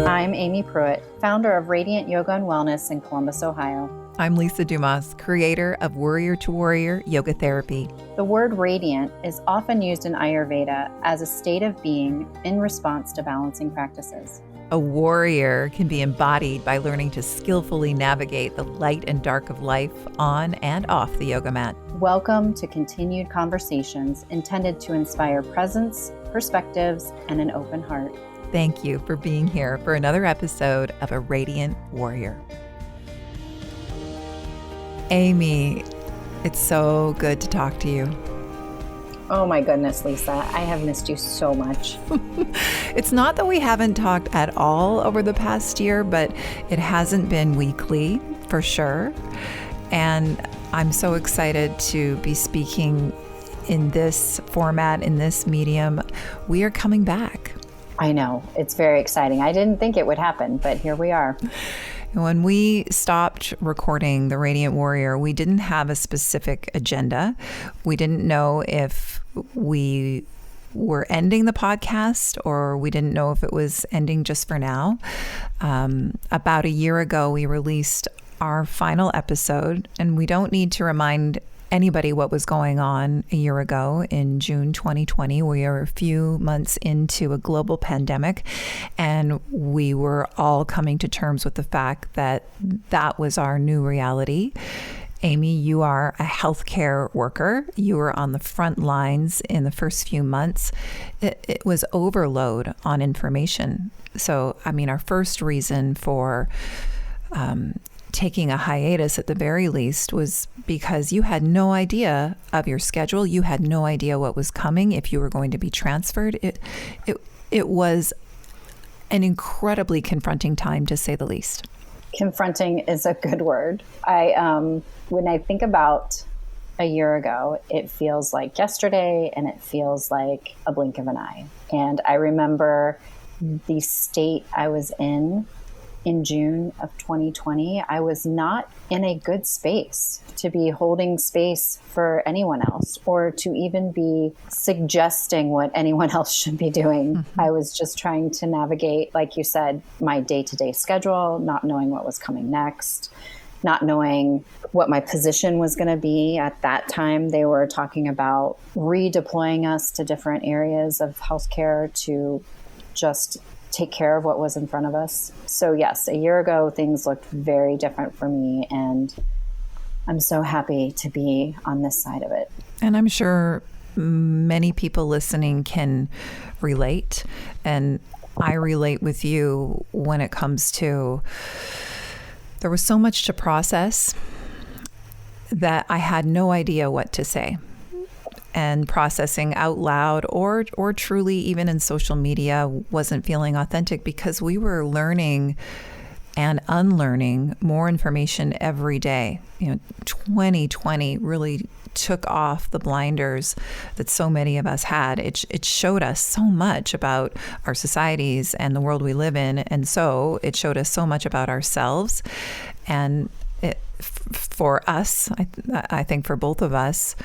I'm Amy Pruitt, founder of Radiant Yoga and Wellness in Columbus, Ohio. I'm Lisa Dumas, creator of Worrier to Warrior Yoga Therapy. The word radiant is often used in Ayurveda as a state of being in response to balancing practices. A warrior can be embodied by learning to skillfully navigate the light and dark of life on and off the yoga mat. Welcome to continued conversations intended to inspire presence, perspectives, and an open heart. Thank you for being here for another episode of A Radiant Warrior. Amy, it's so good to talk to you. Oh my goodness, Lisa, I have missed you so much. It's not that we haven't talked at all over the past year, but it hasn't been weekly for sure. And I'm so excited to be speaking in this format, in this medium. We are coming back. I know, it's very exciting. I didn't think it would happen, but here we are. When we stopped recording The Radiant Warrior, we didn't have a specific agenda. We didn't know if we were ending the podcast or we didn't know if it was ending just for now. About a year ago, we released our final episode, and we don't need to remind anybody what was going on a year ago in June 2020. We are a few months into a global pandemic, and we were all coming to terms with the fact that that was our new reality. Amy, you are a healthcare worker. You were on the front lines in the first few months. It was overload on information. So, our first reason for taking a hiatus at the very least was because you had no idea of your schedule. You had no idea what was coming, if you were going to be transferred. It was an incredibly confronting time, to say the least. Confronting is a good word. When I think about a year ago, it feels like yesterday and it feels like a blink of an eye. And I remember the state I was in June of 2020. I was not in a good space to be holding space for anyone else or to even be suggesting what anyone else should be doing. Mm-hmm. I was just trying to navigate, like you said, my day-to-day schedule, not knowing what was coming next, not knowing what my position was going to be. At that time, they were talking about redeploying us to different areas of healthcare to just take care of what was in front of us. So yes, a year ago, things looked very different for me, and I'm so happy to be on this side of it. And I'm sure many people listening can relate, and I relate with you when it comes to, there was so much to process that I had no idea what to say. And processing out loud or truly even in social media wasn't feeling authentic because we were learning and unlearning more information every day. 2020 really took off the blinders that so many of us had. It showed us so much about our societies and the world we live in. And so it showed us so much about ourselves. And for us, I think for both of us,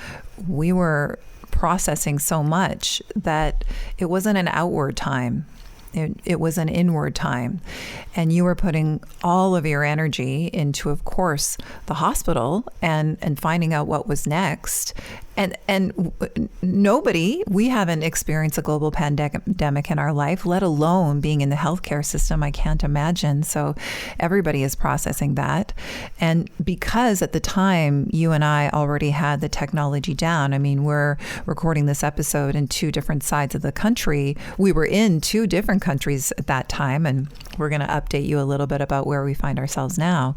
we were processing so much that it wasn't an outward time. It was an inward time. And you were putting all of your energy into, of course, the hospital and finding out what was next. And we haven't experienced a global pandemic in our life, let alone being in the healthcare system. I can't imagine. So everybody is processing that. And because at the time you and I already had the technology down, we're recording this episode in two different sides of the country. We were in two different countries at that time, and we're going to update you a little bit about where we find ourselves now.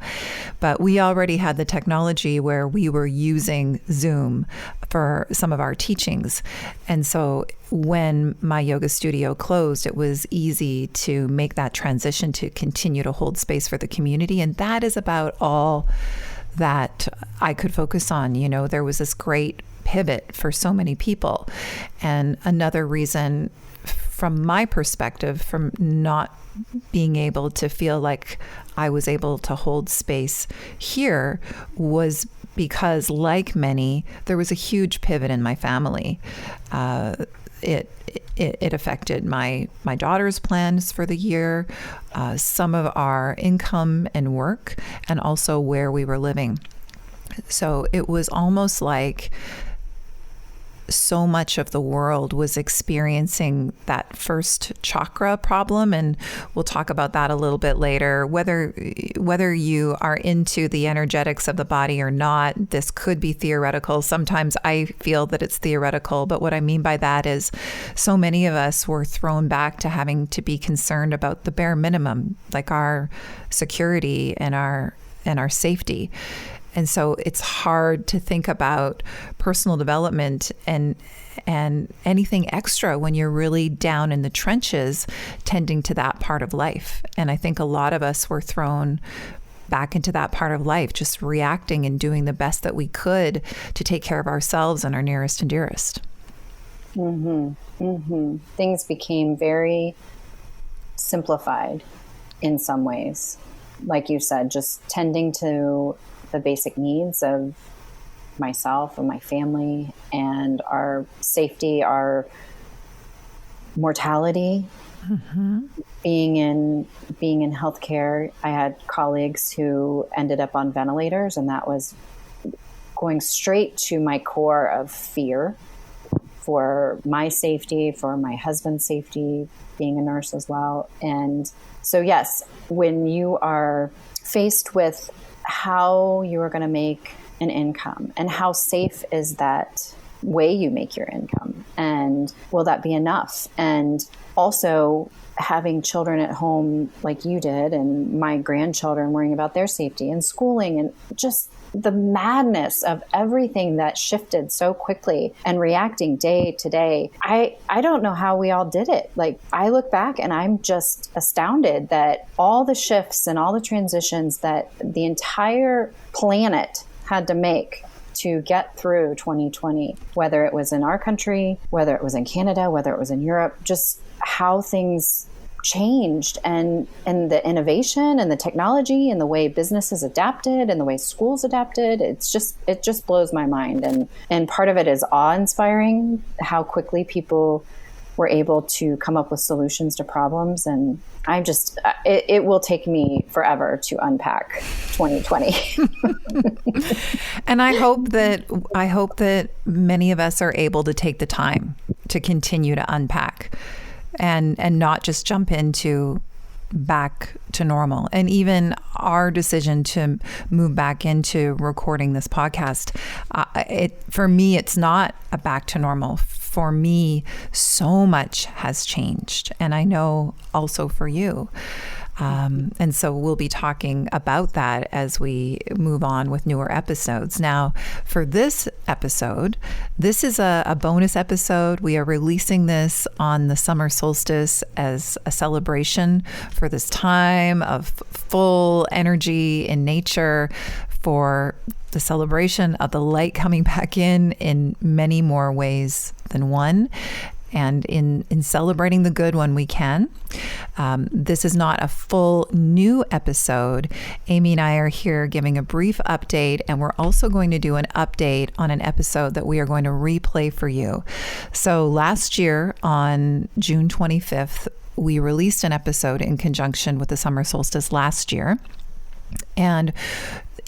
But we already had the technology where we were using Zoom for some of our teachings. And so when my yoga studio closed, it was easy to make that transition to continue to hold space for the community. And that is about all that I could focus on. There was this great pivot for so many people. And another reason, from my perspective, from not being able to feel like I was able to hold space here was because, like many, there was a huge pivot in my family. it affected my daughter's plans for the year, some of our income and work, and also where we were living. So it was almost like so much of the world was experiencing that first chakra problem, and we'll talk about that a little bit later. Whether you are into the energetics of the body or not, this could be theoretical. Sometimes I feel that it's theoretical, but what I mean by that is so many of us were thrown back to having to be concerned about the bare minimum, like our security and our safety. And so it's hard to think about personal development and anything extra when you're really down in the trenches tending to that part of life. And I think a lot of us were thrown back into that part of life, just reacting and doing the best that we could to take care of ourselves and our nearest and dearest. Mm-hmm. Mm-hmm. Things became very simplified in some ways. Like you said, just tending to the basic needs of myself and my family and our safety, our mortality. Mm-hmm. Being in healthcare, I had colleagues who ended up on ventilators, and that was going straight to my core of fear for my safety, for my husband's safety, being a nurse as well. And so, yes, when you are faced with how you are going to make an income and how safe is that way you make your income, and will that be enough? And also having children at home like you did, and my grandchildren, worrying about their safety and schooling, and just the madness of everything that shifted so quickly and reacting day to day. I don't know how we all did it. Like, I look back and I'm just astounded that all the shifts and all the transitions that the entire planet had to make to get through 2020, whether it was in our country, whether it was in Canada, whether it was in Europe, just how things changed, and the innovation and the technology and the way businesses adapted and the way schools adapted. It just blows my mind. And part of it is awe-inspiring, how quickly people were able to come up with solutions to problems. And I'm just, it will take me forever to unpack 2020. And I hope that many of us are able to take the time to continue to unpack and not just jump into back to normal. And even our decision to move back into recording this podcast, for me, it's not a back to normal. For me, so much has changed. And I know also for you. And so we'll be talking about that as we move on with newer episodes. Now, for this episode, this is a bonus episode. We are releasing this on the summer solstice as a celebration for this time of full energy in nature, for the celebration of the light coming back in many more ways than one. And in celebrating the good when we can. This is not a full new episode. Aimee and I are here giving a brief update, and we're also going to do an update on an episode that we are going to replay for you. So last year on June 25th, we released an episode in conjunction with the summer solstice last year. And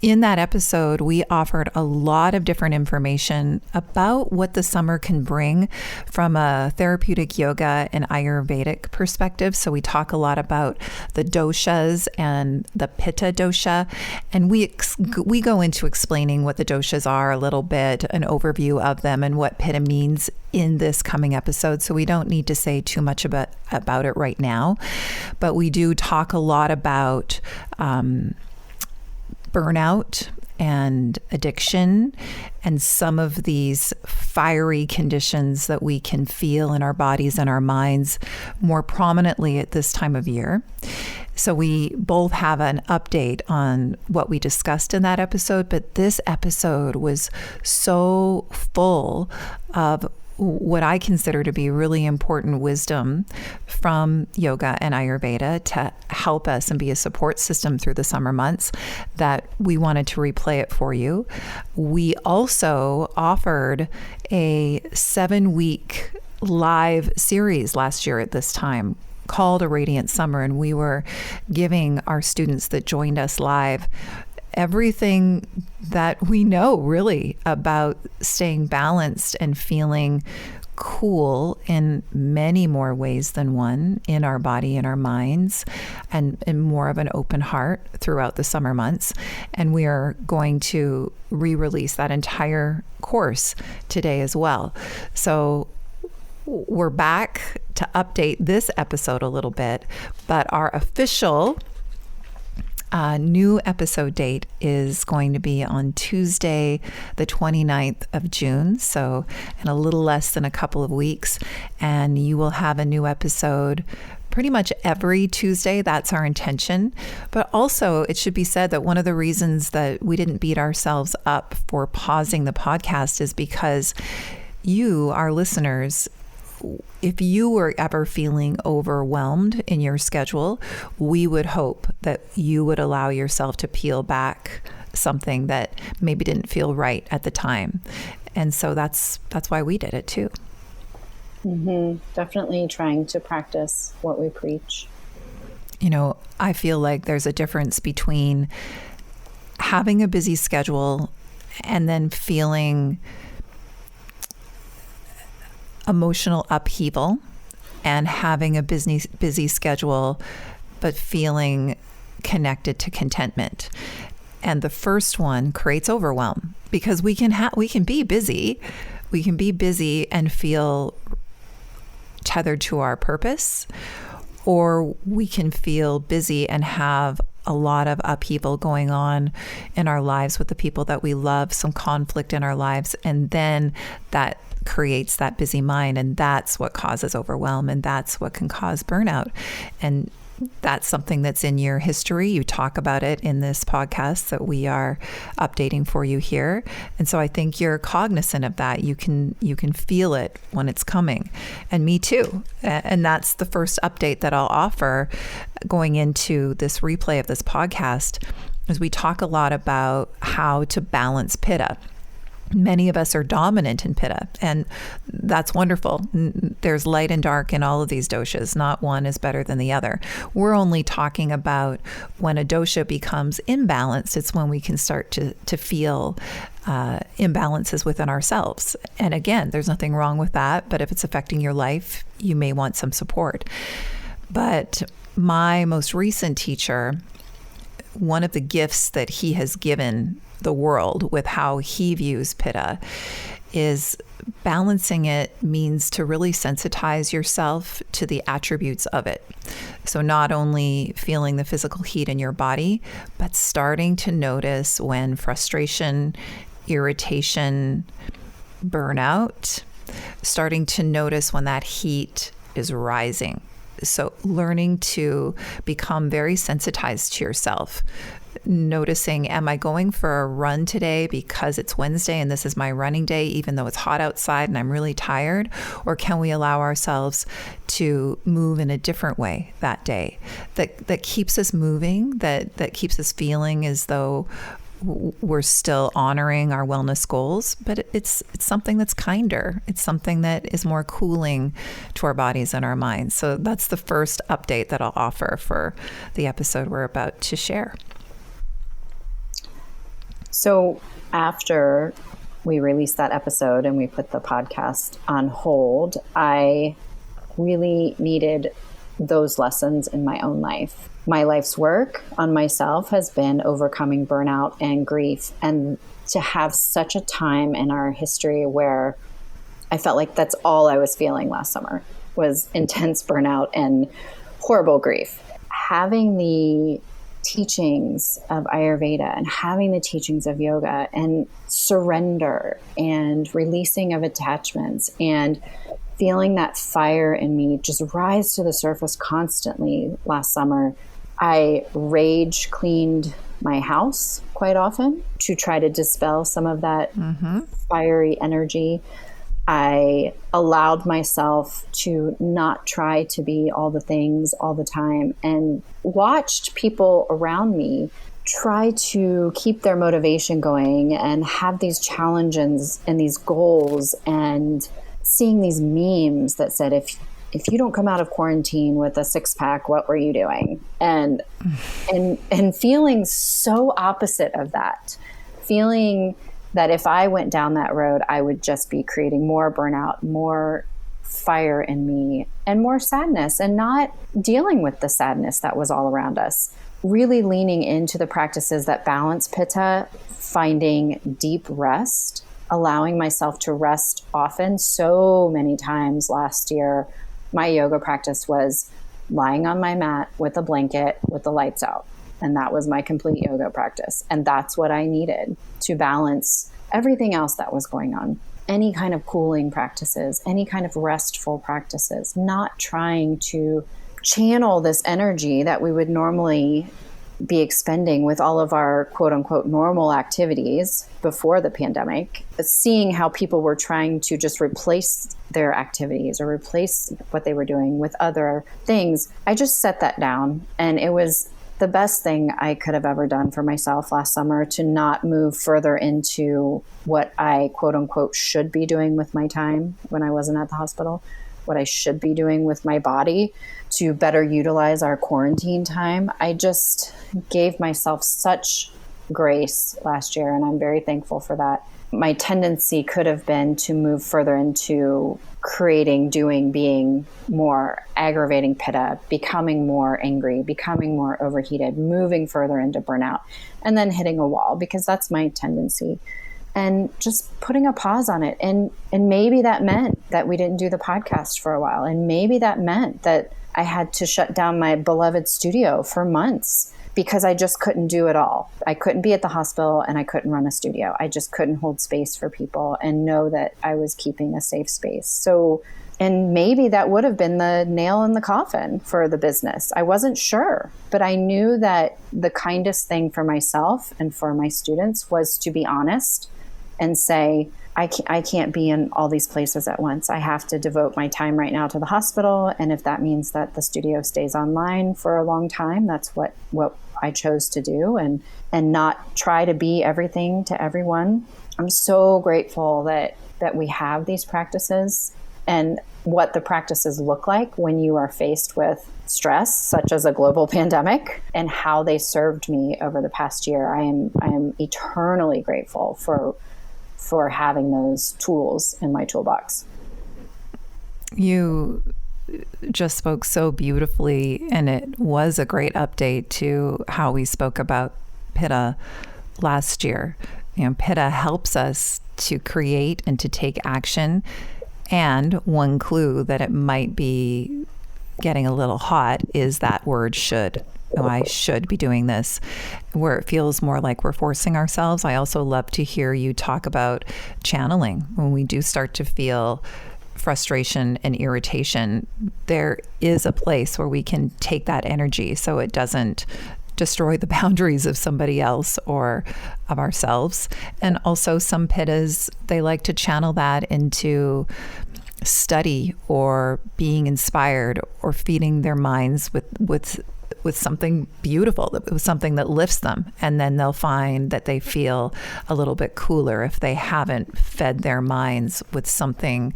in that episode, we offered a lot of different information about what the summer can bring from a therapeutic yoga and Ayurvedic perspective. So we talk a lot about the doshas and the pitta dosha, and we go into explaining what the doshas are a little bit, an overview of them, and what pitta means in this coming episode. So we don't need to say too much about it right now, but we do talk a lot about burnout and addiction and some of these fiery conditions that we can feel in our bodies and our minds more prominently at this time of year. So we both have an update on what we discussed in that episode, but this episode was so full of what I consider to be really important wisdom from yoga and Ayurveda to help us and be a support system through the summer months that we wanted to replay it for you. We also offered a 7-week live series last year at this time called A Radiant Summer, and we were giving our students that joined us live everything that we know really about staying balanced and feeling cool in many more ways than one, in our body, in our minds, and in more of an open heart throughout the summer months. And we are going to re-release that entire course today as well. So we're back to update this episode a little bit, but our official new episode date is going to be on Tuesday, the 29th of June. So in a little less than a couple of weeks. And you will have a new episode pretty much every Tuesday. That's our intention. But also, it should be said that one of the reasons that we didn't beat ourselves up for pausing the podcast is because you, our listeners, if you were ever feeling overwhelmed in your schedule, we would hope that you would allow yourself to peel back something that maybe didn't feel right at the time. And so that's why we did it too. Mm-hmm. Definitely trying to practice what we preach. You know, I feel like there's a difference between having a busy schedule and then feeling emotional upheaval, and having a busy schedule, but feeling connected to contentment. And the first one creates overwhelm because we can be busy. We can be busy and feel tethered to our purpose, or we can feel busy and have a lot of upheaval going on in our lives with the people that we love, some conflict in our lives, and then that creates that busy mind, and that's what causes overwhelm, and that's what can cause burnout. And that's something that's in your history. You talk about it in this podcast that we are updating for you here. And so I think you're cognizant of that. You can feel it when it's coming. And me too. And that's the first update that I'll offer going into this replay of this podcast, is we talk a lot about how to balance pitta. Many of us are dominant in pitta, and that's wonderful. There's light and dark in all of these doshas. Not one is better than the other. We're only talking about when a dosha becomes imbalanced. It's when we can start to feel imbalances within ourselves. And again, there's nothing wrong with that, but if it's affecting your life, you may want some support. But my most recent teacher, one of the gifts that he has given the world with how he views pitta is balancing it means to really sensitize yourself to the attributes of it. So not only feeling the physical heat in your body, but starting to notice when frustration, irritation, burnout, starting to notice when that heat is rising. So learning to become very sensitized to yourself, noticing, am I going for a run today because it's Wednesday and this is my running day, even though it's hot outside and I'm really tired? Or can we allow ourselves to move in a different way that day that keeps us moving, that keeps us feeling as though we're still honoring our wellness goals, but it's something that's kinder. It's something that is more cooling to our bodies and our minds. So that's the first update that I'll offer for the episode we're about to share. So after we released that episode and we put the podcast on hold, I really needed those lessons in my own life. My life's work on myself has been overcoming burnout and grief, and to have such a time in our history where I felt like that's all I was feeling last summer was intense burnout and horrible grief. Having the teachings of Ayurveda and having the teachings of yoga and surrender and releasing of attachments and feeling that fire in me just rise to the surface constantly last summer. I rage cleaned my house quite often to try to dispel some of that fiery energy. I allowed myself to not try to be all the things all the time and watched people around me try to keep their motivation going and have these challenges and these goals and seeing these memes that said, if you don't come out of quarantine with a 6-pack, what were you doing? And feeling so opposite of that, feeling that if I went down that road, I would just be creating more burnout, more fire in me, and more sadness, and not dealing with the sadness that was all around us. Really leaning into the practices that balance pitta, finding deep rest, allowing myself to rest often. So many times last year, my yoga practice was lying on my mat with a blanket with the lights out. And that was my complete yoga practice. And that's what I needed to balance everything else that was going on. Any kind of cooling practices, any kind of restful practices, not trying to channel this energy that we would normally be expending with all of our quote unquote normal activities before the pandemic, but seeing how people were trying to just replace their activities or replace what they were doing with other things. I just set that down, and it was the best thing I could have ever done for myself last summer to not move further into what I quote unquote should be doing with my time when I wasn't at the hospital, what I should be doing with my body to better utilize our quarantine time. I just gave myself such grace last year, and I'm very thankful for that. My tendency could have been to move further into creating, doing, being more aggravating pitta, becoming more angry, becoming more overheated, moving further into burnout, and then hitting a wall, because that's my tendency. And just putting a pause on it. And maybe that meant that we didn't do the podcast for a while. And maybe that meant that I had to shut down my beloved studio for months because I just couldn't do it all. I couldn't be at the hospital and I couldn't run a studio. I just couldn't hold space for people and know that I was keeping a safe space. So, and maybe that would have been the nail in the coffin for the business. I wasn't sure, but I knew that the kindest thing for myself and for my students was to be honest and say, I can't be in all these places at once. I have to devote my time right now to the hospital. And if that means that the studio stays online for a long time, that's what I chose to do, and not try to be everything to everyone. I'm so grateful that we have these practices and what the practices look like when you are faced with stress, such as a global pandemic, and how they served me over the past year. I am eternally grateful for having those tools in my toolbox. You just spoke so beautifully, and it was a great update to how we spoke about pitta last year. You know, pitta helps us to create and to take action. And one clue that it might be getting a little hot is that word should. Oh, I should be doing this, where it feels more like we're forcing ourselves. I also love to hear you talk about channeling. When we do start to feel frustration and irritation, there is a place where we can take that energy so it doesn't destroy the boundaries of somebody else or of ourselves. And also some pittas, they like to channel that into study or being inspired or feeding their minds with something beautiful, with something that lifts them. And then they'll find that they feel a little bit cooler if they haven't fed their minds with something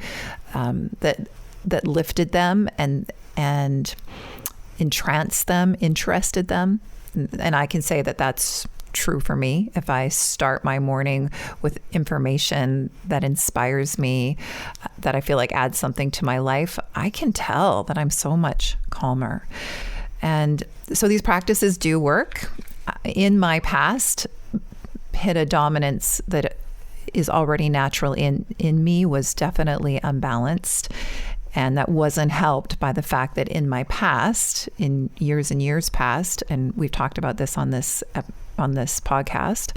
that lifted them and entranced them, interested them. And I can say that that's true for me. If I start my morning with information that inspires me, that I feel like adds something to my life, I can tell that I'm so much calmer. And so these practices do work. In my past, pitta dominance that is already natural in me was definitely unbalanced. And that wasn't helped by the fact that in my past, in years and years past, and we've talked about this on this podcast,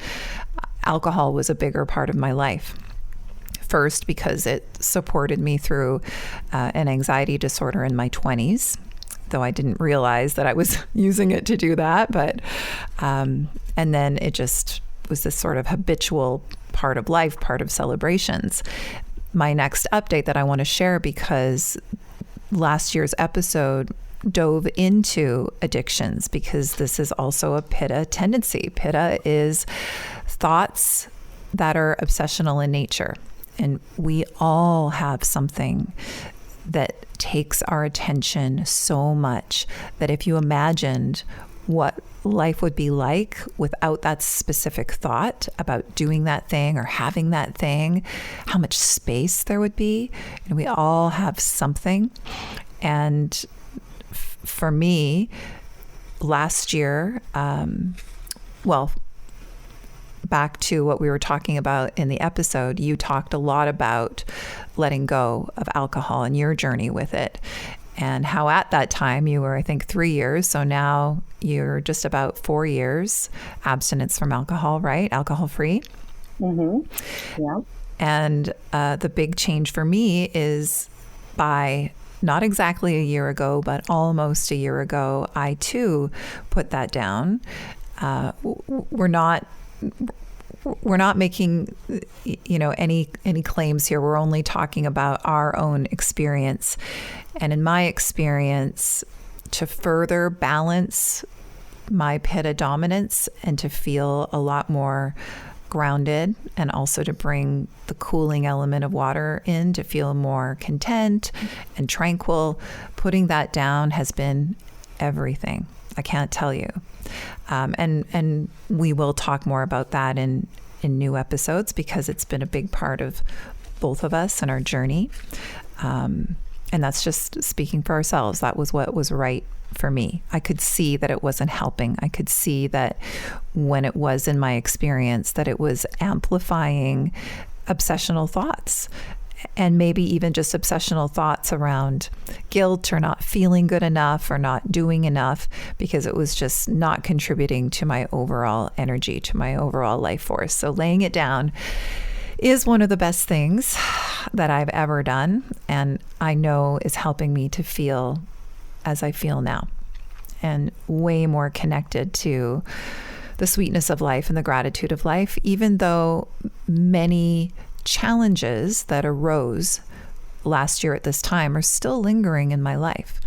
alcohol was a bigger part of my life. First, because it supported me through an anxiety disorder in my 20s. Though I didn't realize that I was using it to do that. But, and then it just was this sort of habitual part of life, part of celebrations. My next update that I want to share, because last year's episode dove into addictions, because this is also a pitta tendency. Pitta is thoughts that are obsessional in nature. And we all have something that takes our attention so much that if you imagined what life would be like without that specific thought about doing that thing or having that thing, how much space there would be. And we all have something. And for me, last year, back to what we were talking about in the episode, you talked a lot about letting go of alcohol and your journey with it, and how at that time you were, I think, 3 years. So now you're just about 4 years abstinence from alcohol, right? Alcohol free. Mm-hmm. Yeah. And the big change for me is by not exactly a year ago, but almost a year ago, I too put that down. We're not making, any claims here. We're only talking about our own experience. And in my experience, to further balance my pitta dominance and to feel a lot more grounded, and also to bring the cooling element of water in, to feel more content and tranquil, putting that down has been everything. I can't tell you. And we will talk more about that in new episodes, because it's been a big part of both of us and our journey. And that's just speaking for ourselves. That was what was right for me. I could see that it wasn't helping. I could see that when it was in my experience, that it was amplifying obsessional thoughts. And maybe even just obsessional thoughts around guilt or not feeling good enough or not doing enough, because it was just not contributing to my overall energy, to my overall life force. So laying it down is one of the best things that I've ever done, and I know is helping me to feel as I feel now, and way more connected to the sweetness of life and the gratitude of life, even though many challenges that arose last year at this time are still lingering in my life.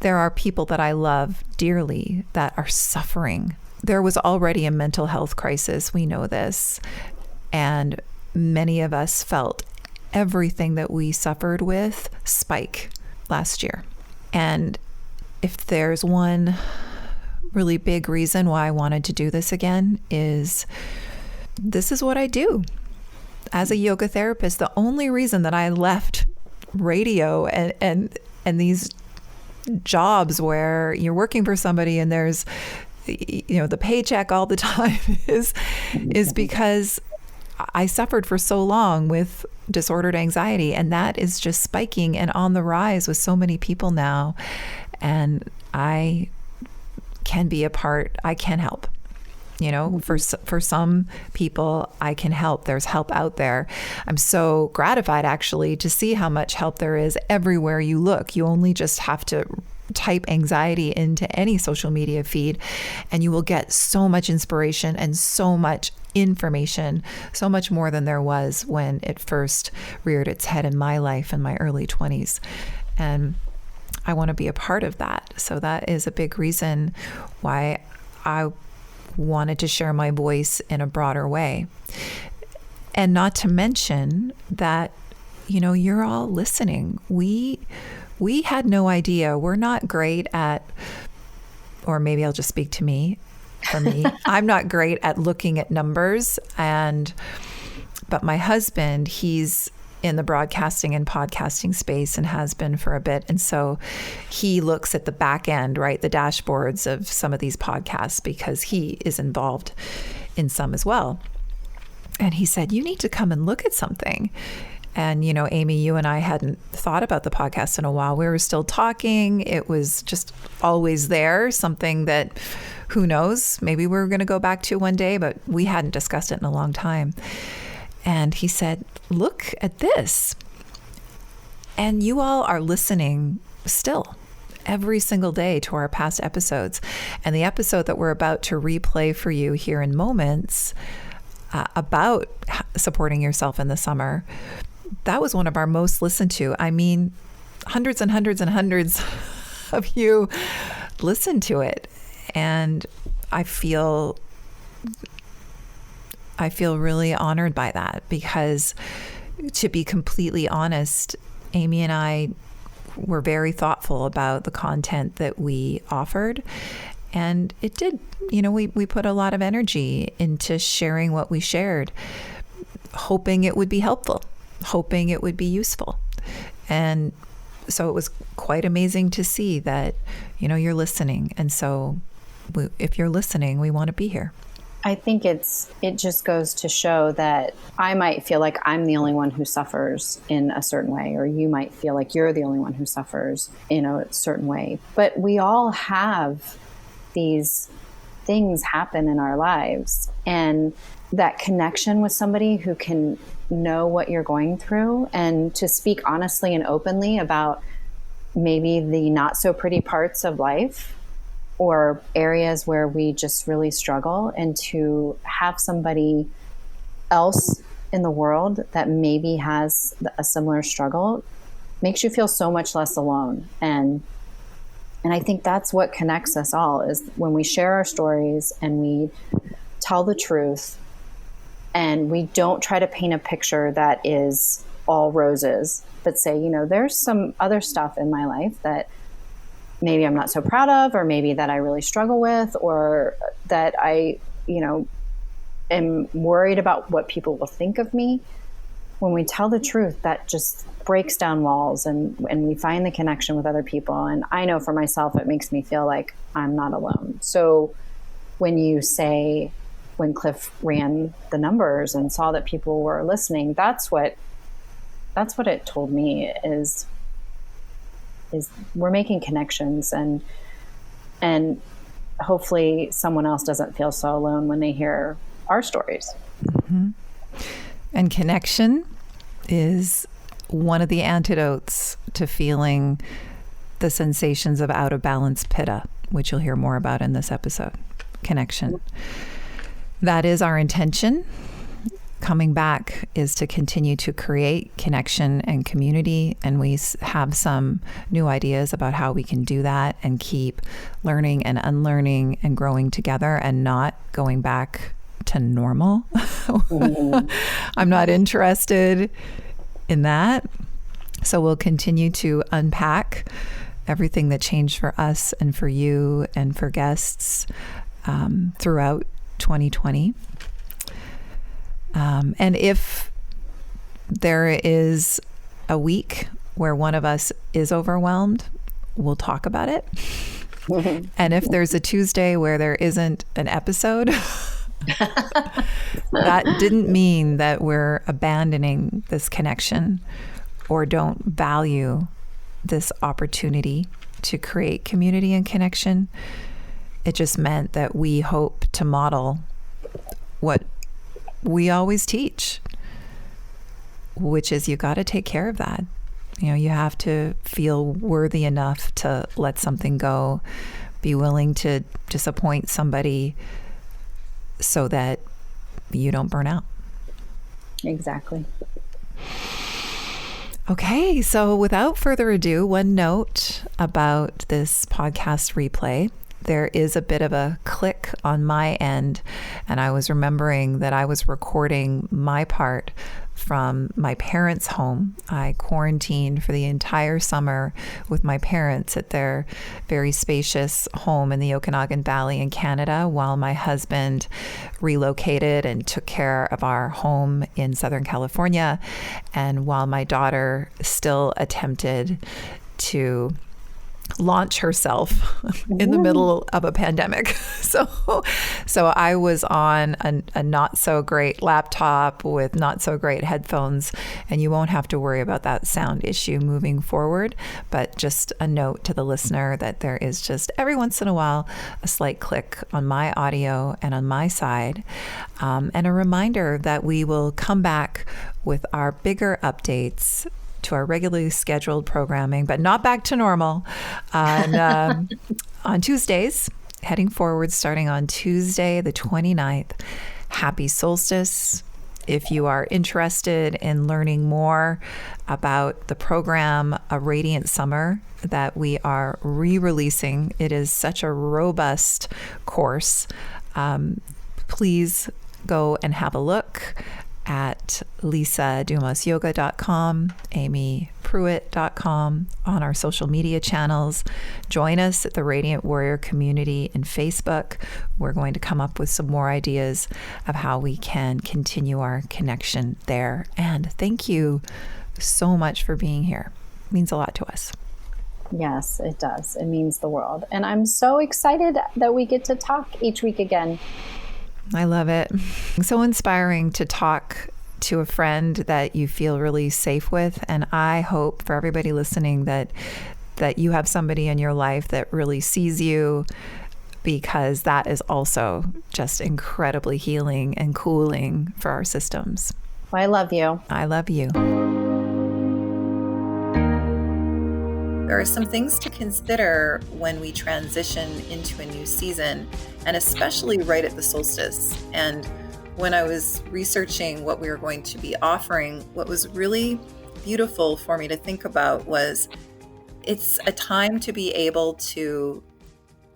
There are people that I love dearly that are suffering. There was already a mental health crisis. We know this. And many of us felt everything that we suffered with spike last year. And if there's one really big reason why I wanted to do this again, is this is what I do. As a yoga therapist, the only reason that I left radio and these jobs where you're working for somebody and there's, the paycheck all the time is because I suffered for so long with disordered anxiety, and that is just spiking and on the rise with so many people now. And I can be a part, I can help. For some people, I can help. There's help out there. I'm so gratified, actually, to see how much help there is everywhere you look. You only just have to type anxiety into any social media feed, and you will get so much inspiration and so much information, so much more than there was when it first reared its head in my life in my early 20s. And I want to be a part of that. So that is a big reason why I wanted to share my voice in a broader way. And not to mention that, you're all listening. We had no idea. We're not great at, or maybe I'll just speak to me. For me, I'm not great at looking at numbers. But my husband, he's in the broadcasting and podcasting space and has been for a bit. And so he looks at the back end, right? The dashboards of some of these podcasts, because he is involved in some as well. And he said, you need to come and look at something. And, Aimee, you and I hadn't thought about the podcast in a while. We were still talking. It was just always there, something that, who knows, maybe we're going to go back to one day, but we hadn't discussed it in a long time. And he said, look at this. And you all are listening still every single day to our past episodes. And the episode that we're about to replay for you here in moments about supporting yourself in the summer, that was one of our most listened to. I mean, hundreds and hundreds and hundreds of you listened to it. And I feel I feel really honored by that, because to be completely honest, Aimee and I were very thoughtful about the content that we offered. And it did, we put a lot of energy into sharing what we shared, hoping it would be helpful, hoping it would be useful. And so it was quite amazing to see that, you're listening. And so if you're listening, we want to be here. I think it just goes to show that I might feel like I'm the only one who suffers in a certain way, or you might feel like you're the only one who suffers in a certain way. But we all have these things happen in our lives, and that connection with somebody who can know what you're going through and to speak honestly and openly about maybe the not so pretty parts of life or areas where we just really struggle, and to have somebody else in the world that maybe has a similar struggle makes you feel so much less alone. And I think that's what connects us all, is when we share our stories and we tell the truth, and we don't try to paint a picture that is all roses, but say, there's some other stuff in my life that maybe I'm not so proud of, or maybe that I really struggle with, or that I, am worried about what people will think of me. When we tell the truth, that just breaks down walls, and we find the connection with other people. And I know for myself, it makes me feel like I'm not alone. So when Cliff ran the numbers and saw that people were listening, that's what it told me is we're making connections, and hopefully someone else doesn't feel so alone when they hear our stories. Mm-hmm. And connection is one of the antidotes to feeling the sensations of out of balance pitta, which you'll hear more about in this episode. Connection. That is our intention. Coming back is to continue to create connection and community, and we have some new ideas about how we can do that and keep learning and unlearning and growing together and not going back to normal. Mm-hmm. I'm not interested in that. So we'll continue to unpack everything that changed for us and for you and for guests throughout 2020. And if there is a week where one of us is overwhelmed, we'll talk about it. Mm-hmm. And if there's a Tuesday where there isn't an episode, that didn't mean that we're abandoning this connection or don't value this opportunity to create community and connection. It just meant that we hope to model what we always teach, which is you got to take care of that. You have to feel worthy enough to let something go, be willing to disappoint somebody so that you don't burn out. Exactly. Okay, so without further ado, one note about this podcast replay. There is a bit of a click on my end, and I was remembering that I was recording my part from my parents' home. I quarantined for the entire summer with my parents at their very spacious home in the Okanagan Valley in Canada, while my husband relocated and took care of our home in Southern California, and while my daughter still attempted to launch herself in the middle of a pandemic. So I was on a not so great laptop with not so great headphones, and you won't have to worry about that sound issue moving forward. But just a note to the listener that there is just every once in a while a slight click on my audio and on my side, and a reminder that we will come back with our bigger updates to our regularly scheduled programming, but not back to normal, on Tuesdays, heading forward, starting on Tuesday, the 29th. Happy Solstice. If you are interested in learning more about the program, A Radiant Summer, that we are re-releasing, it is such a robust course. Please go and have a look at lisadumasyoga.com, amypruitt.com, on our social media channels. Join us at the Radiant Warrior community in Facebook. We're going to come up with some more ideas of how we can continue our connection there. And thank you so much for being here. It means a lot to us. Yes, it does. It means the world. And I'm so excited that we get to talk each week again. I love it. So inspiring to talk to a friend that you feel really safe with. And I hope for everybody listening that you have somebody in your life that really sees you, because that is also just incredibly healing and cooling for our systems. Well, I love you. I love you. There are some things to consider when we transition into a new season, and especially right at the solstice. And when I was researching what we were going to be offering, what was really beautiful for me to think about was it's a time to be able to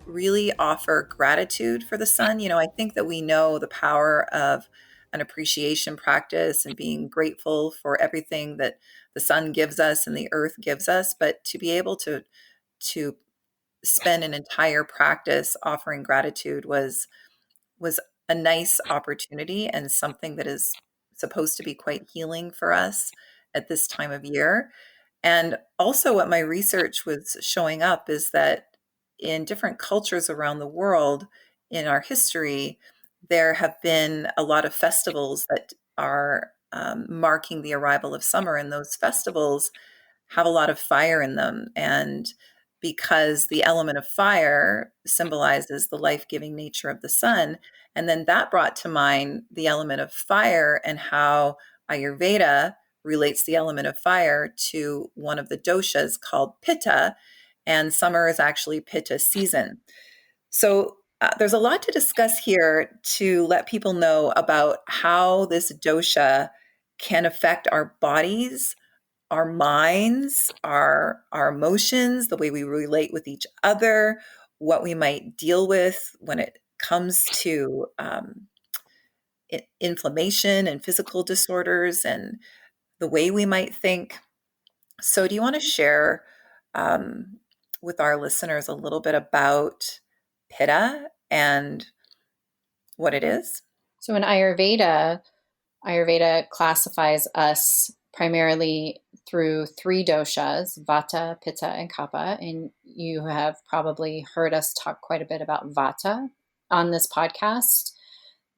really offer gratitude for the sun. You know, I think that we know the power of an appreciation practice and being grateful for everything that the sun gives us and the earth gives us, but to be able to spend an entire practice offering gratitude was a nice opportunity, and something that is supposed to be quite healing for us at this time of year. And also what my research was showing up is that in different cultures around the world in our history, there have been a lot of festivals that are marking the arrival of summer, and those festivals have a lot of fire in them. And because the element of fire symbolizes the life-giving nature of the sun, and then that brought to mind the element of fire and how Ayurveda relates the element of fire to one of the doshas called Pitta, and summer is actually Pitta season. So there's a lot to discuss here to let people know about how this dosha can affect our bodies, our minds, our emotions, the way we relate with each other, what we might deal with when it comes to inflammation and physical disorders, and the way we might think. So do you want to share with our listeners a little bit about Pitta and what it is? So in Ayurveda classifies us primarily through three doshas: Vata, Pitta, and Kapha. And you have probably heard us talk quite a bit about Vata on this podcast.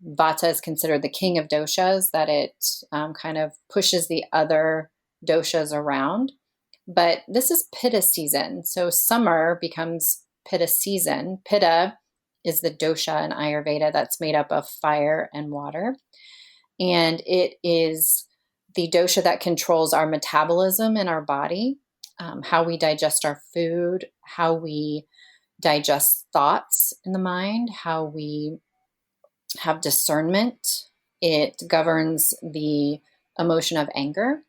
Vata is considered the king of doshas, that it kind of pushes the other doshas around. But this is Pitta season. So summer becomes Pitta season. Pitta is the dosha in Ayurveda that's made up of fire and water. And it is the dosha that controls our metabolism in our body, how we digest our food, how we digest thoughts in the mind, how we have discernment. It governs the emotion of anger,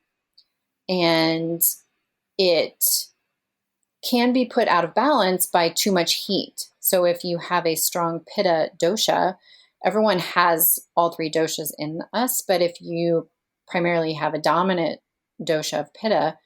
and it can be put out of balance by too much heat. So if you have a strong Pitta dosha, everyone has all three doshas in us, but if you primarily have a dominant dosha of Pitta,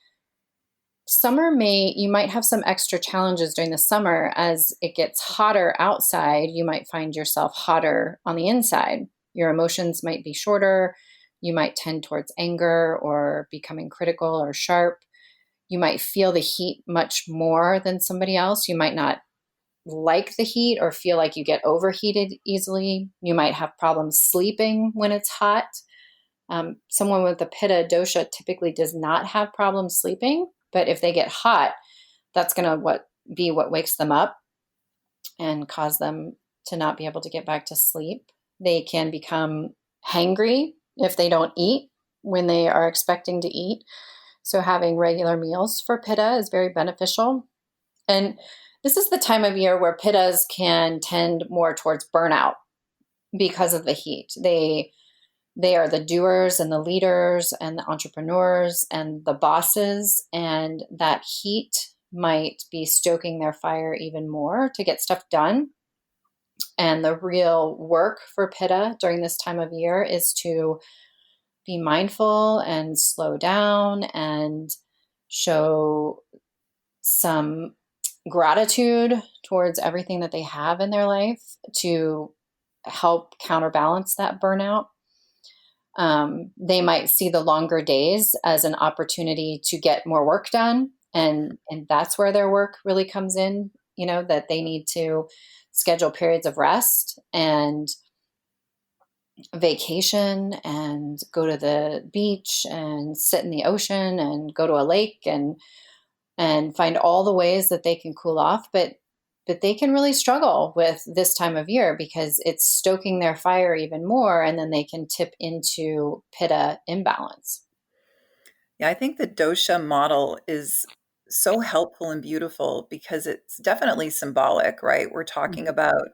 you might have some extra challenges during the summer. As it gets hotter outside, you might find yourself hotter on the inside. Your emotions might be shorter. You might tend towards anger or becoming critical or sharp. You might feel the heat much more than somebody else. You might not like the heat or feel like you get overheated easily. You might have problems sleeping when it's hot. Someone with a Pitta dosha typically does not have problems sleeping, but if they get hot, that's going to be what wakes them up and cause them to not be able to get back to sleep. They can become hangry if they don't eat when they are expecting to eat. So having regular meals for Pitta is very beneficial. And this is the time of year where Pittas can tend more towards burnout because of the heat. They are the doers and the leaders and the entrepreneurs and the bosses, and that heat might be stoking their fire even more to get stuff done. And the real work for Pitta during this time of year is to be mindful and slow down and show some gratitude towards everything that they have in their life to help counterbalance that burnout. They might see the longer days as an opportunity to get more work done. And that's where their work really comes in, that they need to schedule periods of rest and vacation and go to the beach and sit in the ocean and go to a lake and find all the ways that they can cool off. But they can really struggle with this time of year because it's stoking their fire even more, and then they can tip into pitta imbalance. Yeah, I think the dosha model is so helpful and beautiful because it's definitely symbolic, right? We're talking about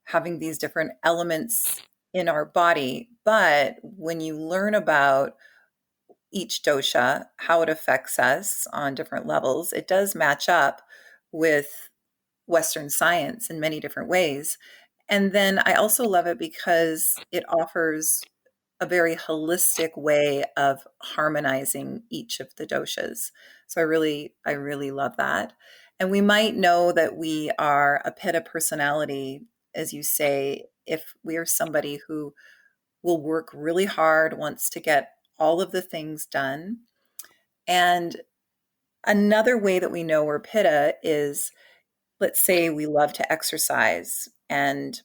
having these different elements in our body, but when you learn about each dosha, how it affects us on different levels, it does match up with Western science in many different ways. And then I also love it because it offers a very holistic way of harmonizing each of the doshas. So I really love that. And we might know that we are a pitta personality, as you say, if we are somebody who will work really hard, wants to get all of the things done. And another way that we know we're pitta is, let's say we love to exercise and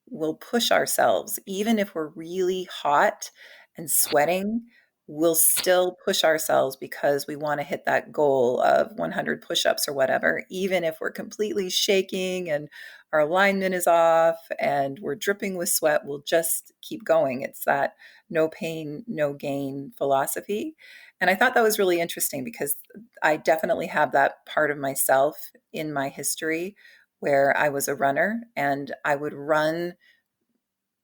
we'll push ourselves, even if we're really hot and sweating, we'll still push ourselves because we want to hit that goal of 100 push-ups or whatever, even if we're completely shaking and our alignment is off and we're dripping with sweat, we'll just keep going. It's that no pain, no gain philosophy. And I thought that was really interesting because I definitely have that part of myself in my history where I was a runner and I would run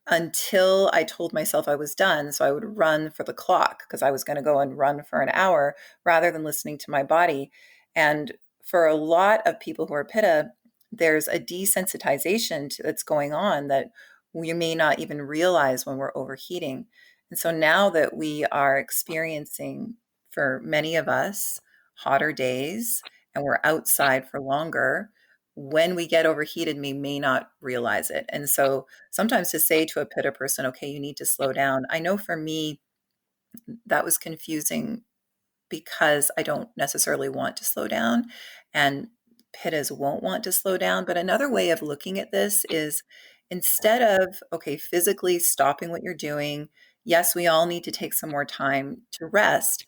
until I told myself I was done. So I would run for the clock because I was going to go and run for an hour rather than listening to my body. And for a lot of people who are pitta, there's a desensitization that's going on that we may not even realize when we're overheating. And so now that we are experiencing, for many of us, hotter days and we're outside for longer, when we get overheated, we may not realize it. And so sometimes to say to a pitta person, okay, you need to slow down. I know for me, that was confusing because I don't necessarily want to slow down and pittas won't want to slow down. But another way of looking at this is instead of, okay, physically stopping what you're doing, yes, we all need to take some more time to rest,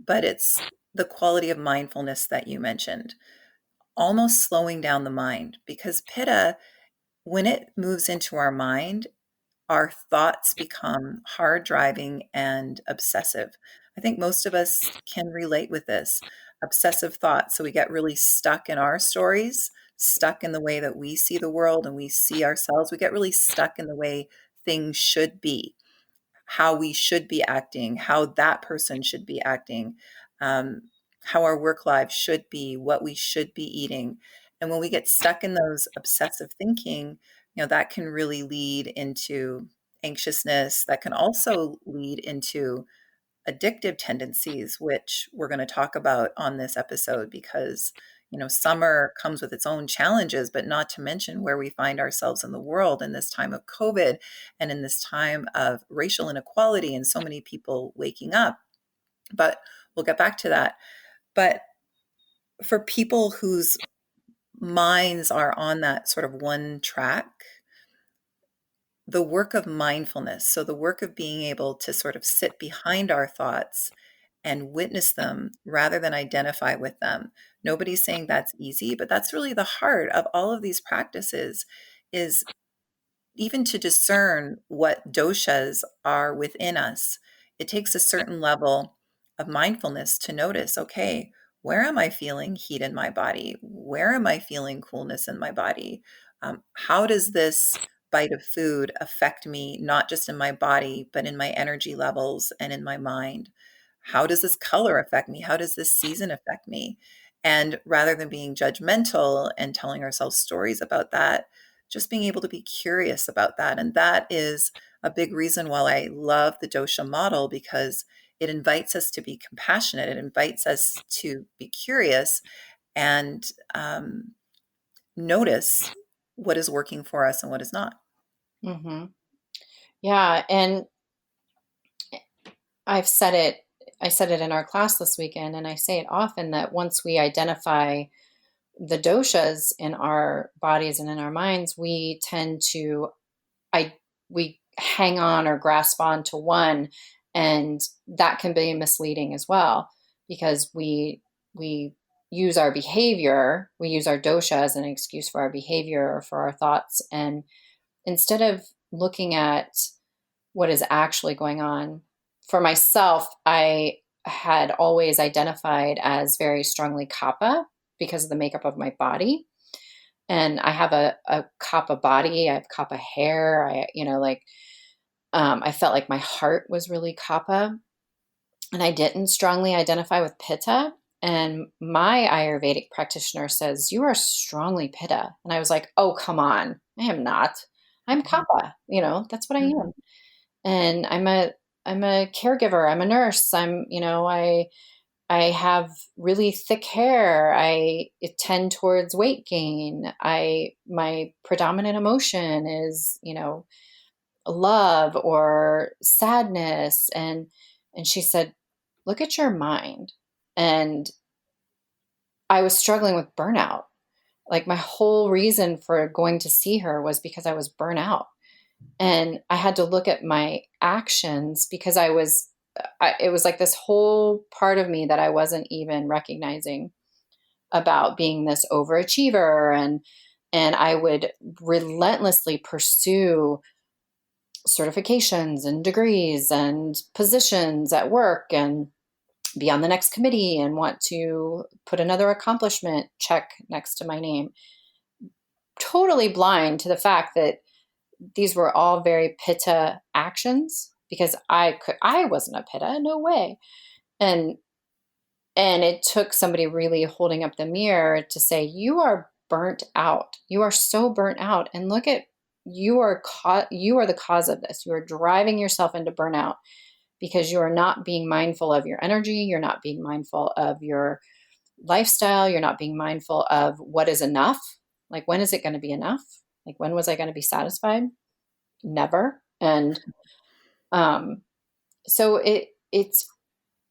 but it's the quality of mindfulness that you mentioned, almost slowing down the mind because pitta, when it moves into our mind, our thoughts become hard driving and obsessive. I think most of us can relate with this obsessive thoughts. So we get really stuck in our stories, stuck in the way that we see the world and we see ourselves. We get really stuck in the way things should be, how we should be acting, how that person should be acting, how our work lives should be, what we should be eating. And when we get stuck in those obsessive thinking, that can really lead into anxiousness. That can also lead into addictive tendencies, which we're going to talk about on this episode because, summer comes with its own challenges, but not to mention where we find ourselves in the world in this time of COVID and in this time of racial inequality and so many people waking up. But we'll get back to that. But for people whose minds are on that sort of one track, the work of mindfulness, so the work of being able to sort of sit behind our thoughts and witness them rather than identify with them. Nobody's saying that's easy, but that's really the heart of all of these practices, is even to discern what doshas are within us. It takes a certain level of mindfulness to notice, okay, where am I feeling heat in my body? Where am I feeling coolness in my body? How does this bite of food affect me, not just in my body, but in my energy levels and in my mind? How does this color affect me? How does this season affect me? And rather than being judgmental and telling ourselves stories about that, just being able to be curious about that. And that is a big reason why I love the dosha model, because it invites us to be compassionate. It invites us to be curious and notice what is working for us and what is not. Mm-hmm. Yeah. And I said it in our class this weekend, and I say it often, that once we identify the doshas in our bodies and in our minds, we tend to, we hang on or grasp on to one, and that can be misleading as well, because we use our behavior, we use our dosha as an excuse for our behavior or for our thoughts, and instead of looking at what is actually going on. For myself, I had always identified as very strongly kapha because of the makeup of my body. And I have a kapha body, I have kapha hair. I felt like my heart was really kapha, and I didn't strongly identify with pitta. And my Ayurvedic practitioner says, "You are strongly pitta." And I was like, "Oh, come on. I am not. I'm kapha. That's what I Mhm. am." And I'm a caregiver. I'm a nurse. I have really thick hair. I tend towards weight gain. My predominant emotion is, love or sadness. And she said, "Look at your mind." And I was struggling with burnout. Like, my whole reason for going to see her was because I was burnout. And I had to look at my actions, because it was like this whole part of me that I wasn't even recognizing, about being this overachiever. And I would relentlessly pursue certifications and degrees and positions at work, and be on the next committee, and want to put another accomplishment check next to my name, totally blind to the fact that these were all very pitta actions, because I wasn't a pitta, no way. And it took somebody really holding up the mirror to say, "You are burnt out. You are so burnt out. And look at, you are the cause of this. You are driving yourself into burnout because you are not being mindful of your energy. You're not being mindful of your lifestyle. You're not being mindful of what is enough. Like, when is it going to be enough? Like, when was I going to be satisfied? Never." And so it's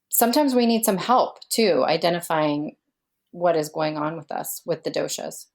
sometimes we need some help too, identifying what is going on with us with the doshas.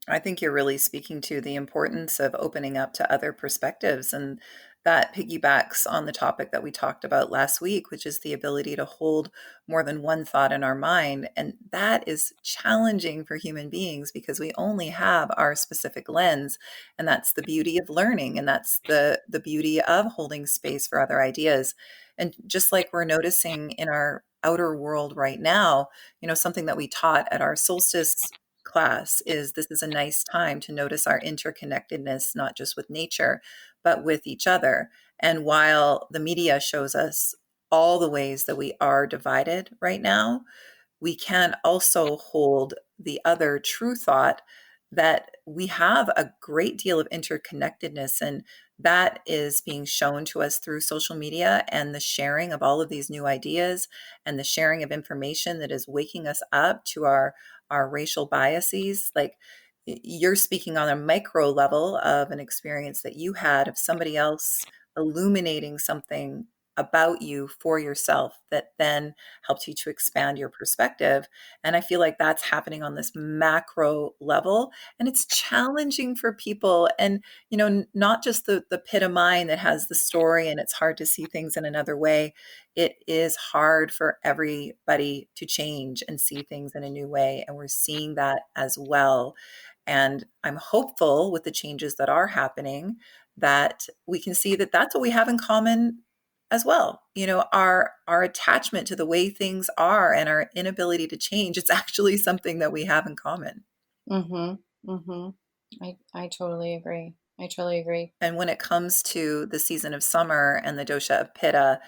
I think you're really speaking to the importance of opening up to other perspectives. And that piggybacks on the topic that we talked about last week, which is the ability to hold more than one thought in our mind. And that is challenging for human beings because we only have our specific lens. And that's the beauty of learning. And that's the beauty of holding space for other ideas. And just like we're noticing in our outer world right now, something that we taught at our Solstice class is this is a nice time to notice our interconnectedness, not just with nature, but with each other. And while the media shows us all the ways that we are divided right now, we can also hold the other true thought that we have a great deal of interconnectedness, and that is being shown to us through social media and the sharing of all of these new ideas and the sharing of information that is waking us up to our racial biases. Like, you're speaking on a micro level of an experience that you had of somebody else illuminating something about you for yourself that then helped you to expand your perspective. And I feel like that's happening on this macro level. And it's challenging for people. And, not just the pit of mind that has the story and it's hard to see things in another way. It is hard for everybody to change and see things in a new way. And we're seeing that as well. And I'm hopeful with the changes that are happening that we can see that that's what we have in common as well. Our attachment to the way things are and our inability to change, it's actually something that we have in common. Mm-hmm. Mm-hmm. I totally agree. I totally agree. And when it comes to the season of summer and the dosha of pitta,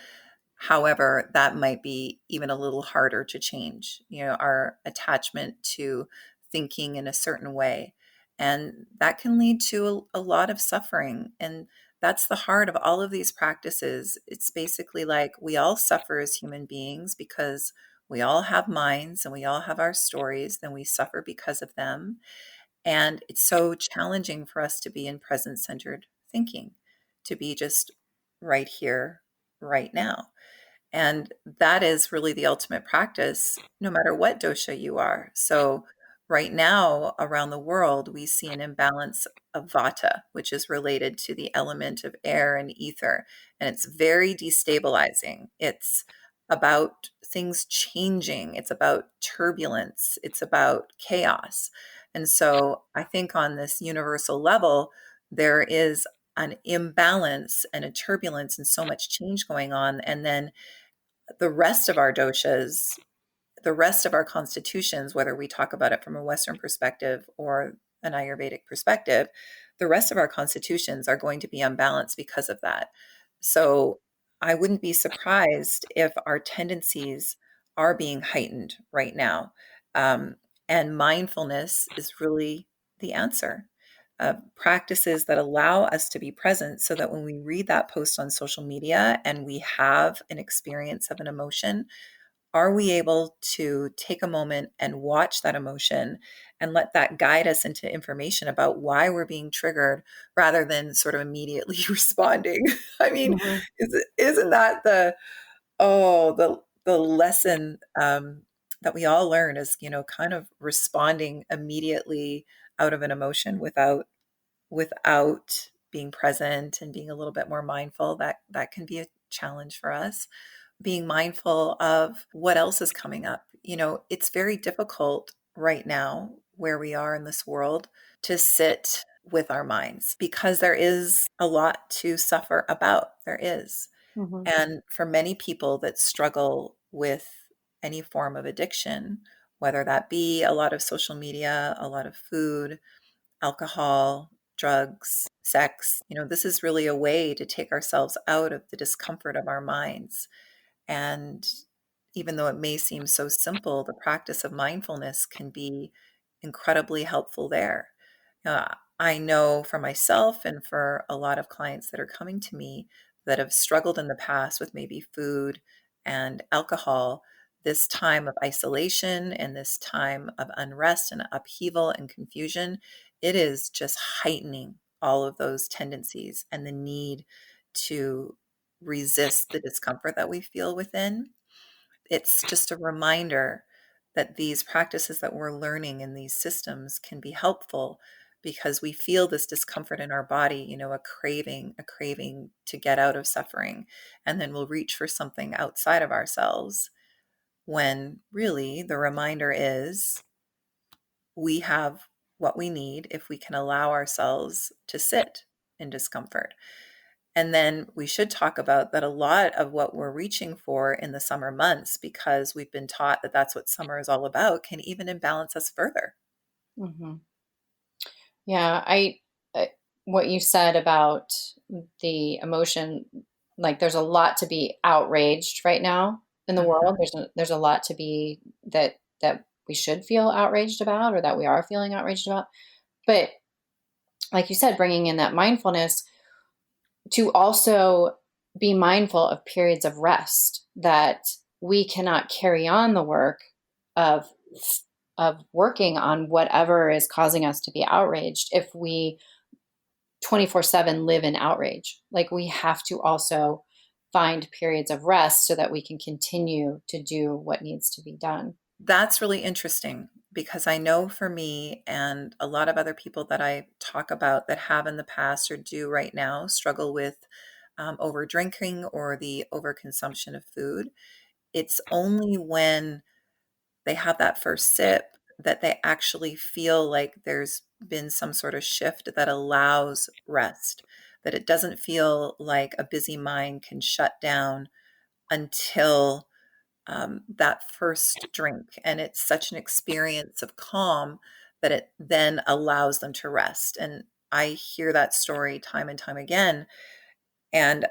however, that might be even a little harder to change, our attachment to thinking in a certain way. And that can lead to a lot of suffering. And that's the heart of all of these practices. It's basically like we all suffer as human beings because we all have minds and we all have our stories, and we suffer because of them. And it's so challenging for us to be in present centered thinking, to be just right here, right now. And that is really the ultimate practice, no matter what dosha you are. So, right now around the world, we see an imbalance of vata, which is related to the element of air and ether. And it's very destabilizing. It's about things changing, it's about turbulence, it's about chaos. And so, I think on this universal level, there is an imbalance and a turbulence and so much change going on. And then the rest of our doshas, the rest of our constitutions, whether we talk about it from a Western perspective or an Ayurvedic perspective, the rest of our constitutions are going to be unbalanced because of that. So I wouldn't be surprised if our tendencies are being heightened right now. Um, and mindfulness is really the answer. Practices that allow us to be present so that when we read that post on social media and we have an experience of an emotion, are we able to take a moment and watch that emotion and let that guide us into information about why we're being triggered rather than sort of immediately responding? I mean, Mhm. isn't that the lesson that we all learn is, kind of responding immediately out of an emotion without being present and being a little bit more mindful. That can be a challenge for us, being mindful of what else is coming up. It's very difficult right now where we are in this world to sit with our minds because there is a lot to suffer about. There is. Mhm. And for many people that struggle with any form of addiction, whether that be a lot of social media, a lot of food, alcohol, drugs, sex, this is really a way to take ourselves out of the discomfort of our minds. And even though it may seem so simple, the practice of mindfulness can be incredibly helpful there. I know for myself and for a lot of clients that are coming to me that have struggled in the past with maybe food and alcohol, this time of isolation and this time of unrest and upheaval and confusion, it is just heightening all of those tendencies and the need to resist the discomfort that we feel within. It's just a reminder that these practices that we're learning in these systems can be helpful because we feel this discomfort in our body, a craving to get out of suffering. And then we'll reach for something outside of ourselves when really the reminder is we have what we need if we can allow ourselves to sit in discomfort. And then we should talk about that a lot of what we're reaching for in the summer months, because we've been taught that that's what summer is all about, can even imbalance us further. Mhm. Yeah, what you said about the emotion, like there's a lot to be outraged right now in the world. Mhm. There's a lot to be that we should feel outraged about, or that we are feeling outraged about. But like you said, bringing in that mindfulness to also be mindful of periods of rest, that we cannot carry on the work of working on whatever is causing us to be outraged if we 24/7 live in outrage. Like, we have to also find periods of rest so that we can continue to do what needs to be done. That's really interesting because I know for me and a lot of other people that I talk about that have in the past or do right now struggle with over drinking or the overconsumption of food. It's only when they have that first sip that they actually feel like there's been some sort of shift that allows rest, that it doesn't feel like a busy mind can shut down until that first drink. And it's such an experience of calm that it then allows them to rest. And I hear that story time and time again. And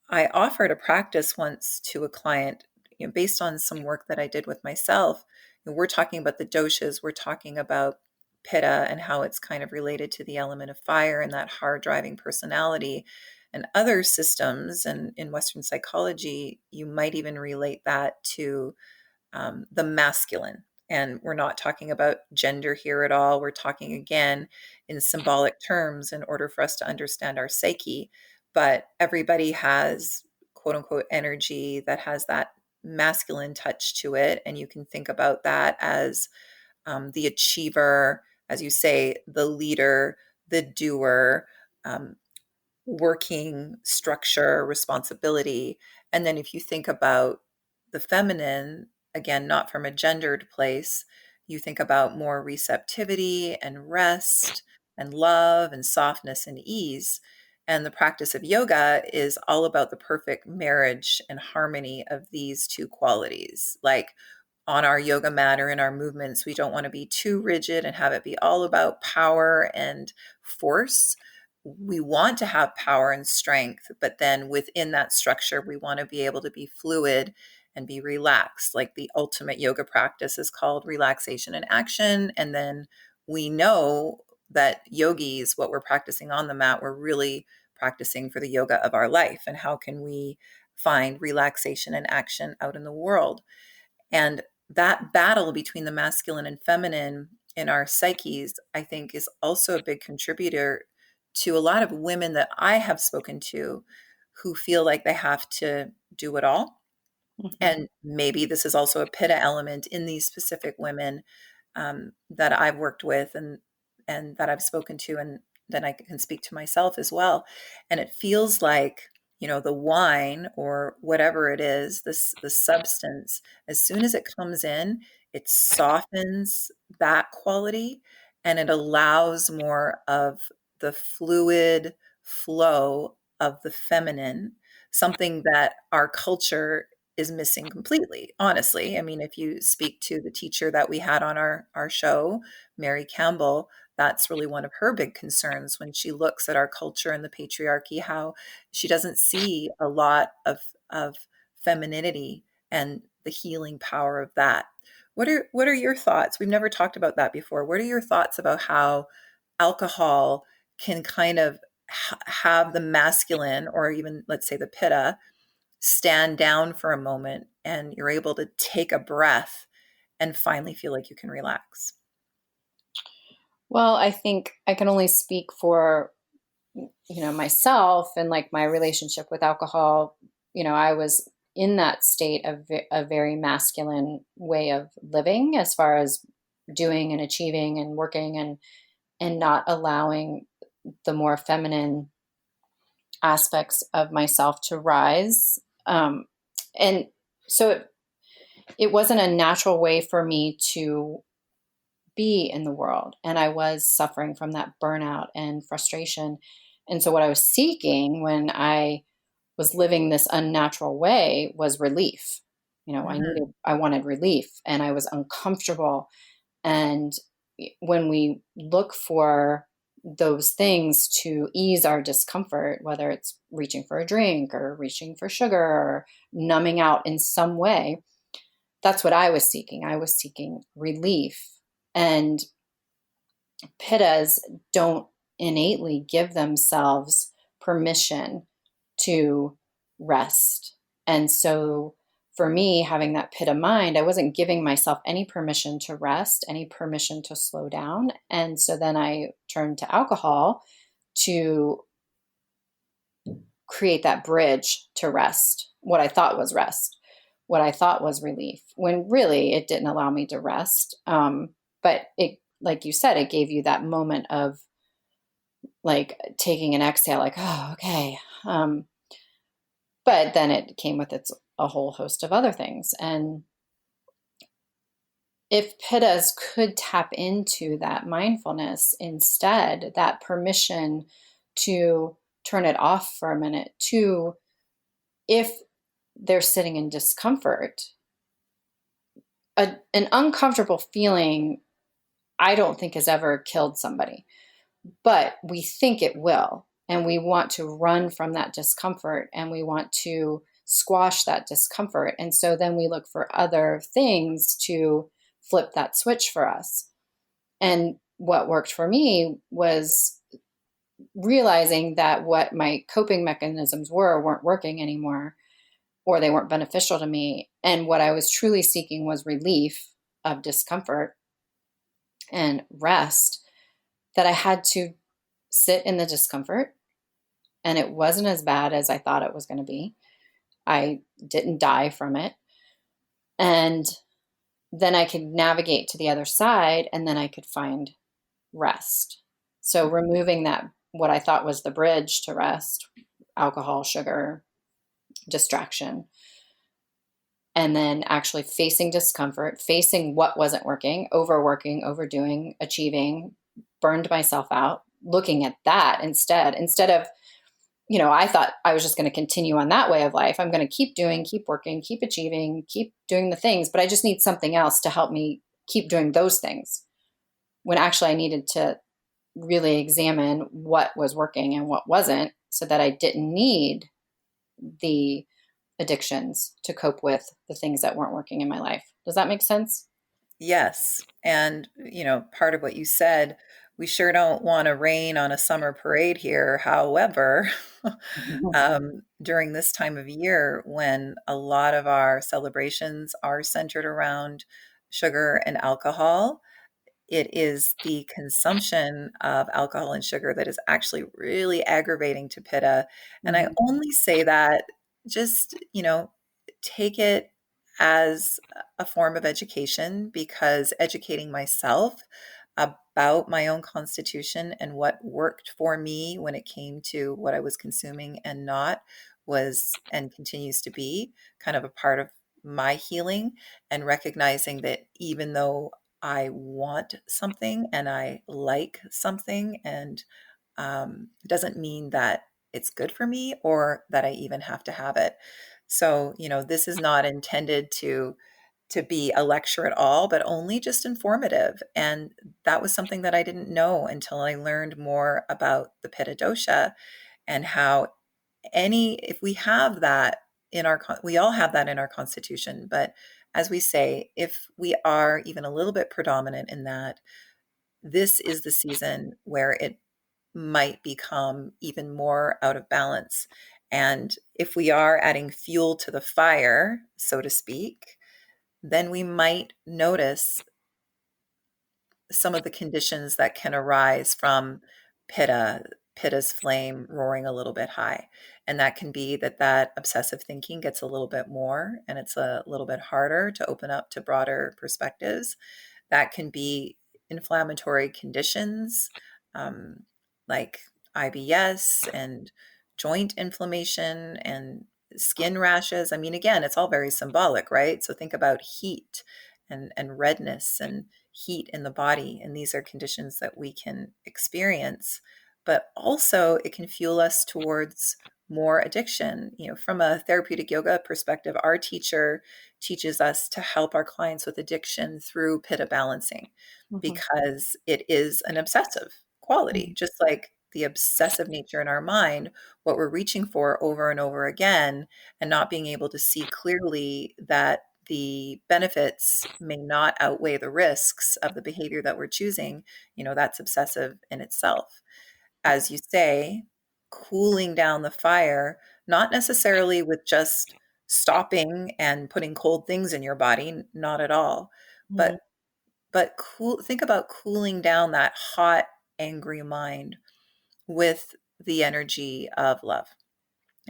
I offered a practice once to a client, based on some work that I did with myself. We're talking about the doshas, we're talking about Pitta and how it's kind of related to the element of fire and that hard driving personality. And other systems, and in Western psychology, you might even relate that to the masculine. And we're not talking about gender here at all. We're talking again in symbolic terms in order for us to understand our psyche. But everybody has quote unquote energy that has that masculine touch to it. And you can think about that as the achiever, as you say, the leader, the doer, um, working structure, responsibility. And then if you think about the feminine, again, not from a gendered place, you think about more receptivity and rest and love and softness and ease. And the practice of yoga is all about the perfect marriage and harmony of these two qualities. Like on our yoga mat or in our movements, we don't want to be too rigid and have it be all about power and force. We want to have power and strength, but then within that structure, we want to be able to be fluid and be relaxed. Like the ultimate yoga practice is called relaxation and action. And then we know that yogis, what we're practicing on the mat, we're really practicing for the yoga of our life. And how can we find relaxation and action out in the world? And that battle between the masculine and feminine in our psyches, I think, is also a big contributor to a lot of women that I have spoken to who feel like they have to do it all. Mm-hmm. And maybe this is also a pitta element in these specific women that I've worked with and that I've spoken to, and then I can speak to myself as well. And it feels like, the wine or whatever it is, the substance, as soon as it comes in, it softens that quality and it allows more of the fluid flow of the feminine, something that our culture is missing completely, honestly. I mean, if you speak to the teacher that we had on our show, Mary Campbell, that's really one of her big concerns when she looks at our culture and the patriarchy, how she doesn't see a lot of femininity and the healing power of that. What are your thoughts? We've never talked about that before. What are your thoughts about how alcohol can kind of have the masculine, or even let's say the pitta, stand down for a moment and you're able to take a breath and finally feel like you can relax? Well, I think I can only speak for, myself and like my relationship with alcohol. I was in that state of a very masculine way of living as far as doing and achieving and working and not allowing the more feminine aspects of myself to rise. And so it wasn't a natural way for me to be in the world. And I was suffering from that burnout and frustration. And so what I was seeking when I was living this unnatural way was relief. Mm-hmm. I wanted relief and I was uncomfortable. And when we look for those things to ease our discomfort, whether it's reaching for a drink or reaching for sugar or numbing out in some way, that's what I was seeking. I was seeking relief. And pittas don't innately give themselves permission to rest. And so for me, having that pitta mind, I wasn't giving myself any permission to rest, any permission to slow down. And so then I turned to alcohol to create that bridge to rest, what I thought was rest, what I thought was relief, when really it didn't allow me to rest. But it, like you said, it gave you that moment of like taking an exhale, like, oh, okay. But then it came with a whole host of other things. And if pittas could tap into that mindfulness instead, that permission to turn it off for a minute, to, if they're sitting in discomfort, an uncomfortable feeling, I don't think has ever killed somebody, but we think it will. And we want to run from that discomfort and we want to squash that discomfort. And so then we look for other things to flip that switch for us. And what worked for me was realizing that what my coping mechanisms weren't working anymore, or they weren't beneficial to me. And what I was truly seeking was relief of discomfort and rest, that I had to sit in the discomfort. And it wasn't as bad as I thought it was going to be. I didn't die from it. And then I could navigate to the other side, and then I could find rest. So removing that, what I thought was the bridge to rest, alcohol, sugar, distraction, and then actually facing discomfort, facing what wasn't working, overworking, overdoing, achieving, burned myself out, looking at that instead of, I thought I was just going to continue on that way of life. I'm going to keep doing, keep working, keep achieving, keep doing the things, but I just need something else to help me keep doing those things. When actually I needed to really examine what was working and what wasn't, so that I didn't need the addictions to cope with the things that weren't working in my life. Does that make sense? Yes. And, part of what you said, we sure don't want to rain on a summer parade here. However, during this time of year when a lot of our celebrations are centered around sugar and alcohol, it is the consumption of alcohol and sugar that is actually really aggravating to pitta. And I only say that just, take it as a form of education, because educating myself about my own constitution and what worked for me when it came to what I was consuming and not was, and continues to be, kind of a part of my healing, and recognizing that even though I want something and I like something, and it doesn't mean that it's good for me or that I even have to have it. So, this is not intended to be a lecture at all, but only just informative. And that was something that I didn't know until I learned more about the Pitta dosha, and how if we have that we all have that in our constitution. But as we say, if we are even a little bit predominant in that, this is the season where it might become even more out of balance. And if we are adding fuel to the fire, so to speak, then we might notice some of the conditions that can arise from pitta's flame roaring a little bit high. And that can be that obsessive thinking gets a little bit more, and it's a little bit harder to open up to broader perspectives. That can be inflammatory conditions, like IBS and joint inflammation and skin rashes. I mean, again, it's all very symbolic, right? So think about heat and redness and heat in the body. And these are conditions that we can experience, but also it can fuel us towards more addiction. From a therapeutic yoga perspective, our teacher teaches us to help our clients with addiction through pitta balancing, because it is an obsessive quality, just like the obsessive nature in our mind, what we're reaching for over and over again, and not being able to see clearly that the benefits may not outweigh the risks of the behavior that we're choosing. That's obsessive in itself. As you say, cooling down the fire, not necessarily with just stopping and putting cold things in your body, not at all, but think about cooling down that hot, angry mind with the energy of love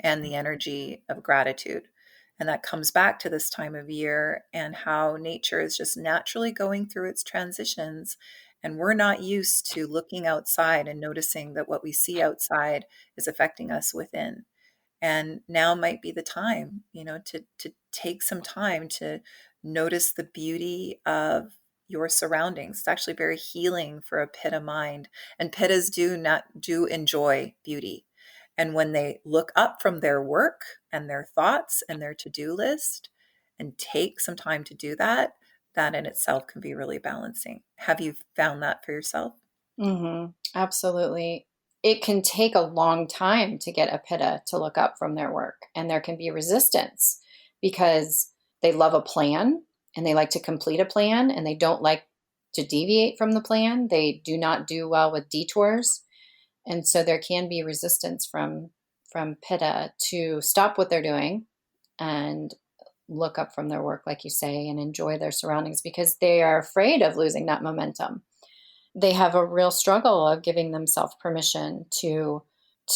and the energy of gratitude. And that comes back to this time of year and how nature is just naturally going through its transitions. And we're not used to looking outside and noticing that what we see outside is affecting us within. And now might be the time, to take some time to notice the beauty of your surroundings. It's actually very healing for a pitta mind. And pittas do enjoy beauty. And when they look up from their work and their thoughts and their to-do list and take some time to do that, that in itself can be really balancing. Have you found that for yourself? Absolutely. It can take a long time to get a pitta to look up from their work, and there can be resistance because they love a plan and they like to complete a plan, and they don't like to deviate from the plan. They do not do well with detours. And so there can be resistance from Pitta to stop what they're doing and look up from their work, like you say, and enjoy their surroundings, because they are afraid of losing that momentum. They have a real struggle of giving themselves permission to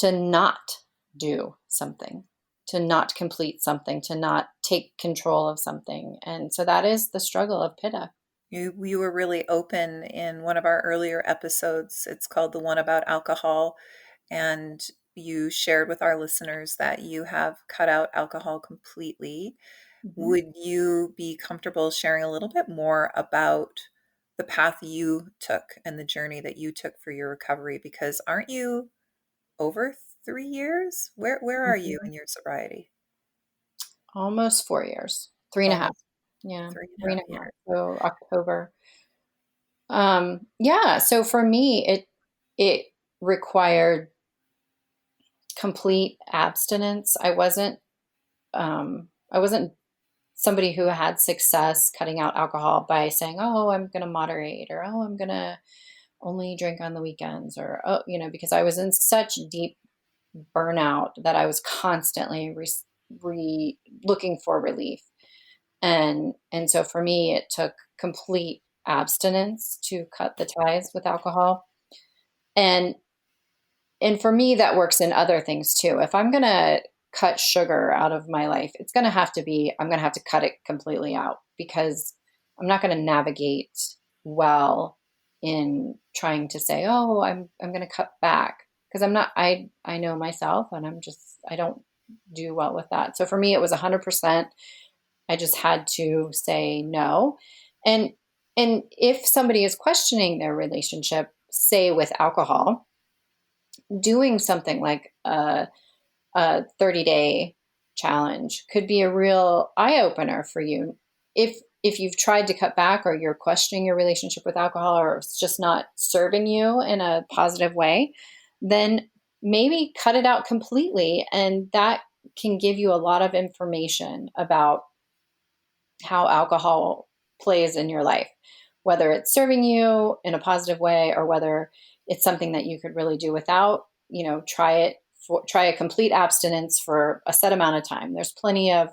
not do something, to not complete something, to not take control of something. And so that is the struggle of Pitta. You were really open in one of our earlier episodes. It's called the one about alcohol. And you shared with our listeners that you have cut out alcohol completely. Mm-hmm. Would you be comfortable sharing a little bit more about the path you took and the journey that you took for your recovery? Because aren't you over 3 years? Where are you Mm-hmm. in your sobriety? Almost 4 years, three and a half. Almost Yeah, three and a three half and a half. years. So October. Yeah. So for me, it required complete abstinence. I wasn't somebody who had success cutting out alcohol by saying, "Oh, I'm going to moderate," or "Oh, I'm going to only drink on the weekends," or "Oh," because I was in such deep burnout that I was constantly looking for relief. And so for me, it took complete abstinence to cut the ties with alcohol. And and for me, that works in other things too. If I'm going to cut sugar out of my life, I'm going to have to cut it completely out, because I'm not going to navigate well in trying to say, "Oh, I'm going to cut back," because I know myself, and I don't do well with that. So for me, it was 100%. I just had to say no. And if somebody is questioning their relationship, say with alcohol, doing something like a 30-day challenge could be a real eye opener for you. If you've tried to cut back, or you're questioning your relationship with alcohol, or it's just not serving you in a positive way, then maybe cut it out completely. And that can give you a lot of information about how alcohol plays in your life, whether it's serving you in a positive way, or whether it's something that you could really do without. Try a complete abstinence for a set amount of time. There's plenty of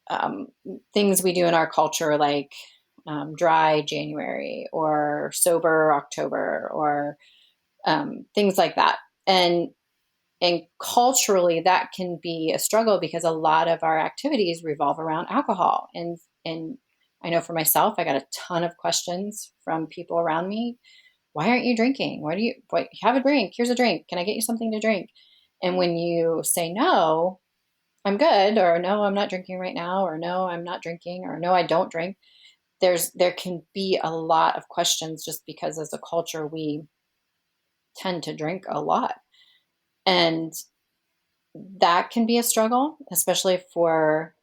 um, things we do in our culture, like dry January or sober October, or things like that. And culturally, that can be a struggle, because a lot of our activities revolve around alcohol. And I know for myself, I got a ton of questions from people around me. "Why aren't you drinking? Have a drink? Here's a drink. Can I get you something to drink?" And when you say, "No, I'm good," or "No, I'm not drinking right now," or "No, I'm not drinking," or "No, I don't drink," there can be a lot of questions, just because as a culture, we tend to drink a lot. And that can be a struggle, especially for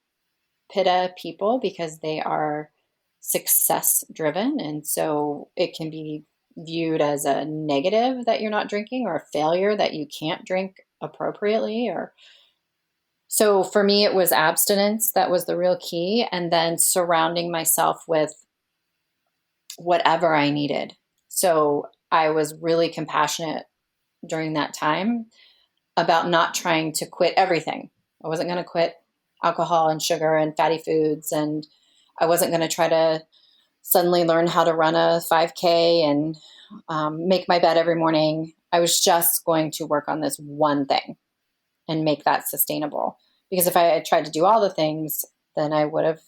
Pitta people, because they are success driven. And so it can be viewed as a negative that you're not drinking, or a failure that you can't drink appropriately. Or so for me, it was abstinence. That was the real key. And then surrounding myself with whatever I needed. So I was really compassionate during that time about not trying to quit everything. I wasn't going to quit alcohol and sugar and fatty foods. And I wasn't going to try to suddenly learn how to run a 5K and make my bed every morning. I was just going to work on this one thing and make that sustainable. Because if I had tried to do all the things, then I would have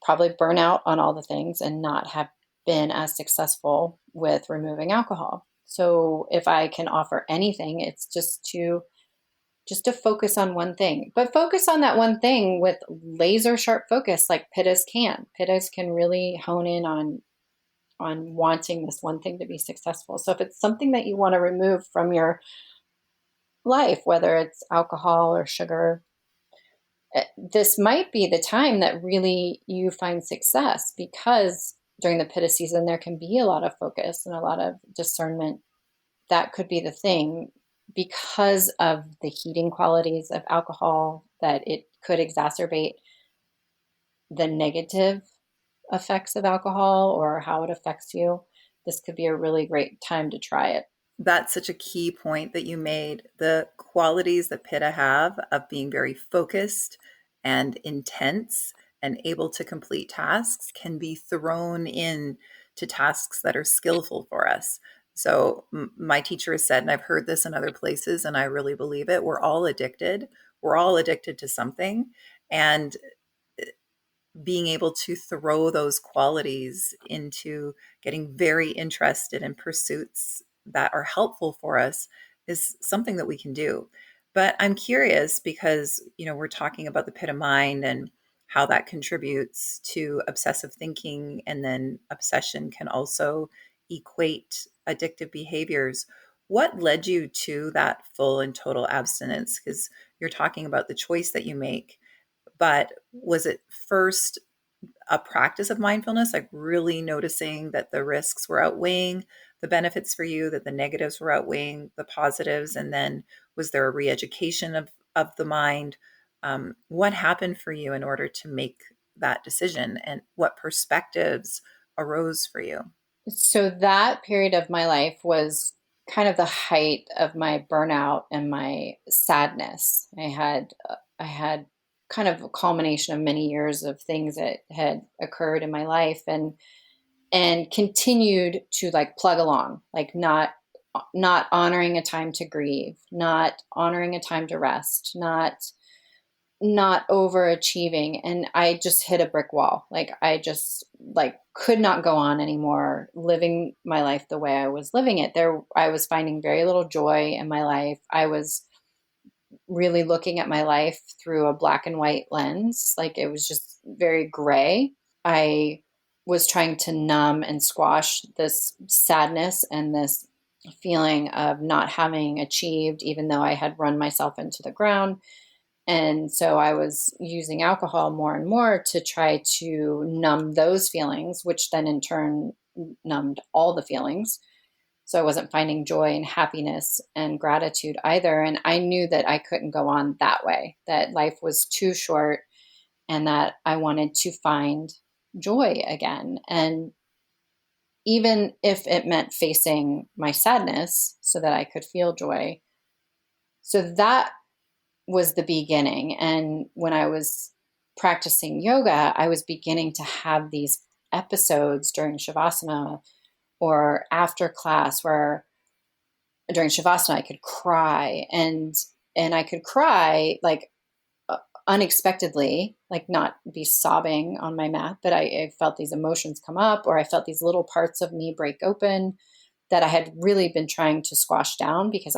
probably burn out on all the things and not have been as successful with removing alcohol. So if I can offer anything, it's just to focus on one thing, but focus on that one thing with laser sharp focus, like Pittas can. Pittas can really hone in on wanting this one thing to be successful. So if it's something that you want to remove from your life, whether it's alcohol or sugar, this might be the time that really you find success, because during the Pitta season, there can be a lot of focus and a lot of discernment. That could be the thing, because of the heating qualities of alcohol, that it could exacerbate the negative effects of alcohol or how it affects you, this could be a really great time to try it. That's such a key point that you made. The qualities that Pitta have of being very focused and intense and able to complete tasks can be thrown in to tasks that are skillful for us. So my teacher has said, and I've heard this in other places, and I really believe it, we're all addicted. We're all addicted to something. And being able to throw those qualities into getting very interested in pursuits that are helpful for us is something that we can do. But I'm curious because, we're talking about the pitta mind and how that contributes to obsessive thinking, and then obsession can also equate addictive behaviors. What led you to that full and total abstinence? Because you're talking about the choice that you make, but was it first a practice of mindfulness, like really noticing that the risks were outweighing the benefits for you, that the negatives were outweighing the positives? And then was there a re-education of the mind? What happened for you in order to make that decision, and what perspectives arose for you? So that period of my life was kind of the height of my burnout and my sadness. I had kind of a culmination of many years of things that had occurred in my life, and continued to like plug along, like not honoring a time to grieve, not honoring a time to rest, not overachieving. And I just hit a brick wall. Like I just like could not go on anymore living my life the way I was living it. I was finding very little joy in my life. I was really looking at my life through a black and white lens. Like it was just very gray. I was trying to numb and squash this sadness and this feeling of not having achieved, even though I had run myself into the ground. And so I was using alcohol more and more to try to numb those feelings, which then in turn numbed all the feelings. So I wasn't finding joy and happiness and gratitude either. And I knew that I couldn't go on that way, that life was too short, and that I wanted to find joy again. And even if it meant facing my sadness so that I could feel joy. So that was the beginning. And when I was practicing yoga, I was beginning to have these episodes during Shavasana or after class where during Shavasana I could cry, and I could cry like unexpectedly, like not be sobbing on my mat, but I felt these emotions come up, or I felt these little parts of me break open that I had really been trying to squash down because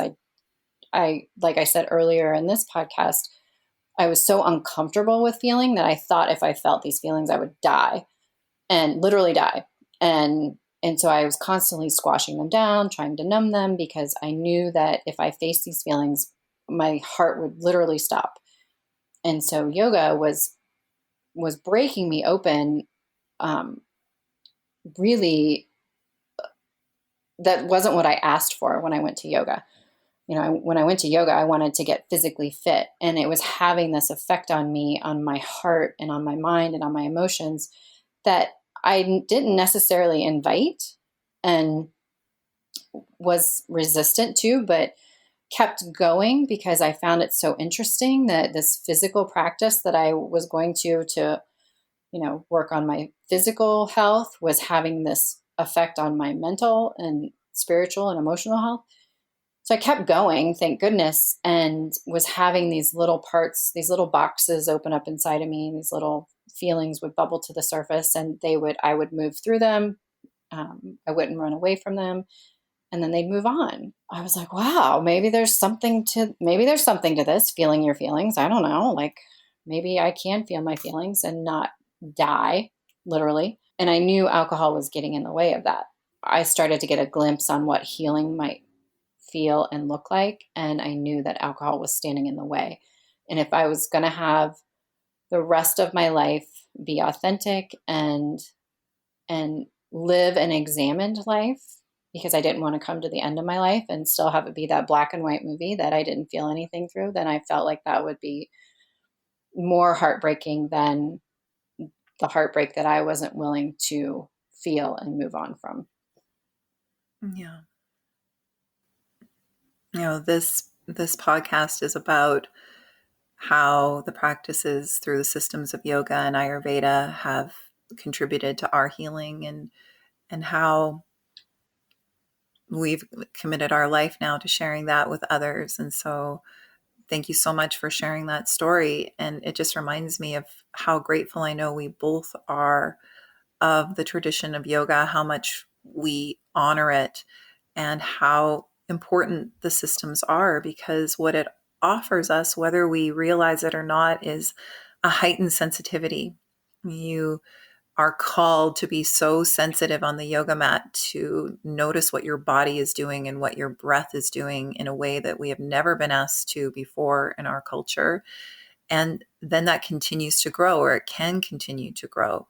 like I said earlier in this podcast, I was so uncomfortable with feeling that I thought if I felt these feelings, I would die, and literally die. And so I was constantly squashing them down, trying to numb them, because I knew that if I faced these feelings, my heart would literally stop. And so yoga was breaking me open. Really, that wasn't what I asked for when I went to yoga. When I went to yoga, I wanted to get physically fit, and it was having this effect on me, on my heart and on my mind and on my emotions that I didn't necessarily invite and was resistant to, but kept going because I found it so interesting that this physical practice that I was going to work on my physical health was having this effect on my mental and spiritual and emotional health. So I kept going, thank goodness, and was having these little parts, these little boxes open up inside of me. These little feelings would bubble to the surface, and I would move through them. I wouldn't run away from them, and then they'd move on. I was like, wow, maybe there's something to this, feeling your feelings. I don't know. Like maybe I can feel my feelings and not die, literally. And I knew alcohol was getting in the way of that. I started to get a glimpse on what healing might feel and look like. And I knew that alcohol was standing in the way. And if I was going to have the rest of my life be authentic and live an examined life, because I didn't want to come to the end of my life and still have it be that black and white movie that I didn't feel anything through, then I felt like that would be more heartbreaking than the heartbreak that I wasn't willing to feel and move on from. Yeah. This podcast is about how the practices through the systems of yoga and Ayurveda have contributed to our healing, and how we've committed our life now to sharing that with others. And so thank you so much for sharing that story. And it just reminds me of how grateful I know we both are of the tradition of yoga, how much we honor it, and how important the systems are, because what it offers us, whether we realize it or not, is a heightened sensitivity. You are called to be so sensitive on the yoga mat to notice what your body is doing and what your breath is doing in a way that we have never been asked to before in our culture. And then that continues to grow, or it can continue to grow,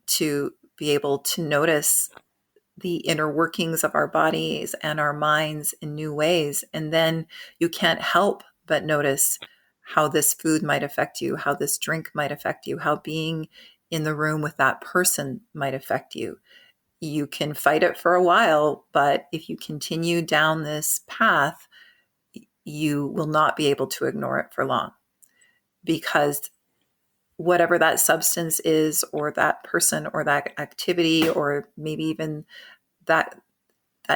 to be able to notice the inner workings of our bodies and our minds in new ways. And then you can't help but notice how this food might affect you, how this drink might affect you, how being in the room with that person might affect you. You can fight it for a while, but if you continue down this path, you will not be able to ignore it for long, because whatever that substance is, or that person, or that activity, or maybe even that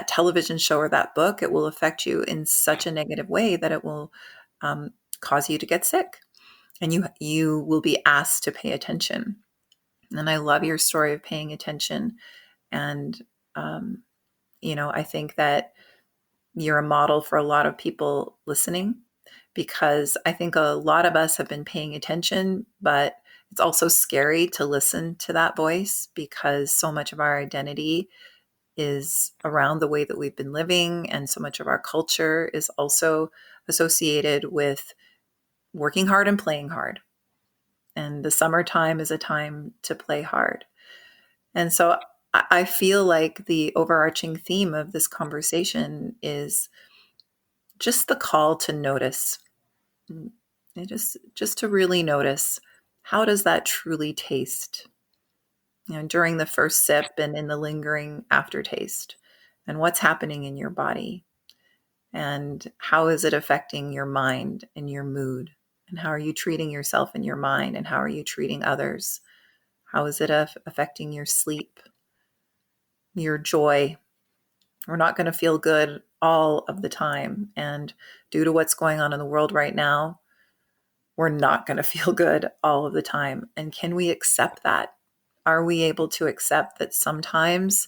television show or that book, it will affect you in such a negative way that it will cause you to get sick, and you will be asked to pay attention. And I love your story of paying attention. And I think that you're a model for a lot of people listening, because I think a lot of us have been paying attention, but it's also scary to listen to that voice, because so much of our identity is around the way that we've been living. And so much of our culture is also associated with working hard and playing hard. And the summertime is a time to play hard. And so I feel like the overarching theme of this conversation is just the call to notice. And just to really notice, how does that truly taste? During the first sip and in the lingering aftertaste, and what's happening in your body, and how is it affecting your mind and your mood, and how are you treating yourself and your mind, and how are you treating others? How is it affecting your sleep, your joy? We're not going to feel good all of the time, and due to what's going on in the world right now, we're not going to feel good all of the time. And can we accept that? Are we able to accept that sometimes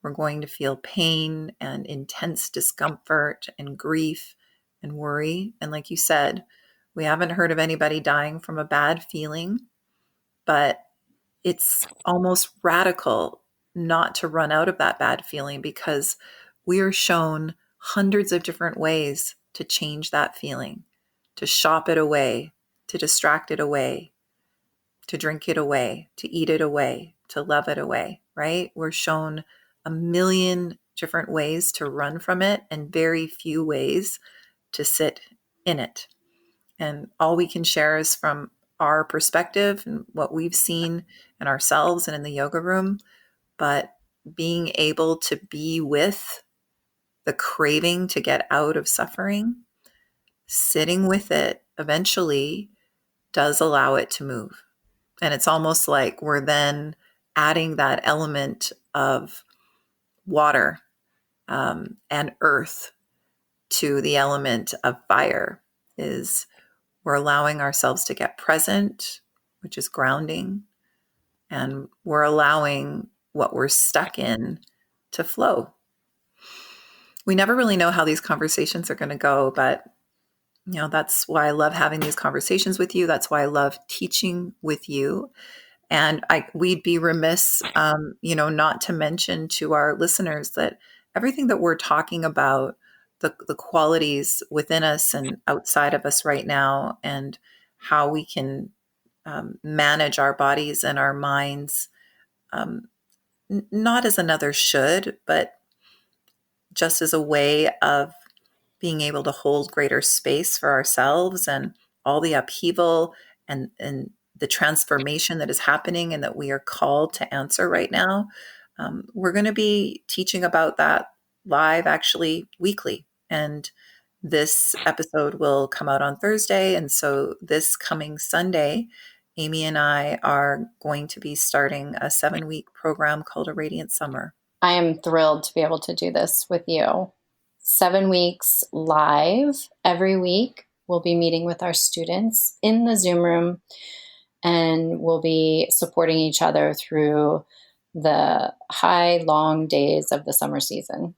we're going to feel pain and intense discomfort and grief and worry? And like you said, we haven't heard of anybody dying from a bad feeling, but it's almost radical not to run out of that bad feeling, because we are shown hundreds of different ways to change that feeling, to shop it away, to distract it away, to drink it away, to eat it away, to love it away, right? We're shown a million different ways to run from it, and very few ways to sit in it. And all we can share is from our perspective and what we've seen in ourselves and in the yoga room. But being able to be with the craving to get out of suffering, sitting with it, eventually does allow it to move. And it's almost like we're then adding that element of water and earth to the element of fire. Is we're allowing ourselves to get present, which is grounding, and we're allowing what we're stuck in to flow. We never really know how these conversations are going to go, but that's why I love having these conversations with you. That's why I love teaching with you. And we'd be remiss, not to mention to our listeners that everything that we're talking about, the qualities within us and outside of us right now, and how we can manage our bodies and our minds, not as another should, but just as a way of being able to hold greater space for ourselves, and all the upheaval and the transformation that is happening and that we are called to answer right now. We're going to be teaching about that live actually weekly. And this episode will come out on Thursday. And so this coming Sunday, Aimee and I are going to be starting a 7-week program called A Radiant Summer. I am thrilled to be able to do this with you. 7 weeks live every week. We'll be meeting with our students in the Zoom room, and we'll be supporting each other through the high, long days of the summer season.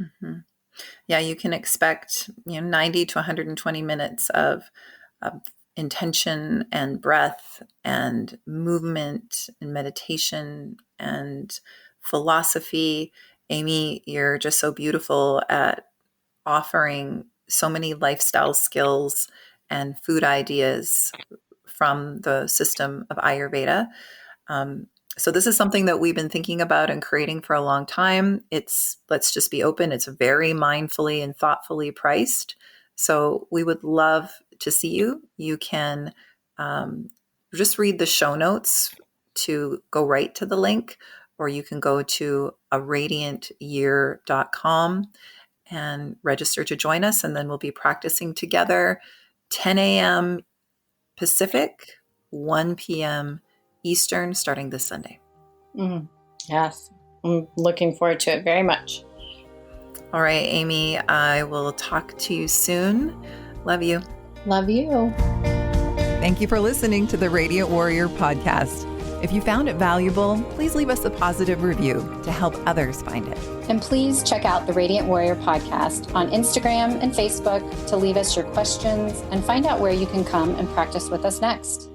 Mm-hmm. Yeah, you can expect 90 to 120 minutes of intention and breath and movement and meditation and philosophy. Aimee, you're just so beautiful at offering so many lifestyle skills and food ideas from the system of Ayurveda. So this is something that we've been thinking about and creating for a long time. Let's just be open, it's very mindfully and thoughtfully priced. So we would love to see you. You can just read the show notes to go right to the link, or you can go to aradiantyear.com and register to join us. And then we'll be practicing together 10 a.m. Pacific, 1 p.m. Eastern, starting this Sunday. Yes, I'm looking forward to it very much. All right, Aimee, I will talk to you soon. Love you. Love you. Thank you for listening to the Radiant Warrior podcast. If you found it valuable, please leave us a positive review to help others find it. And please check out the Radiant Warrior podcast on Instagram and Facebook to leave us your questions and find out where you can come and practice with us next.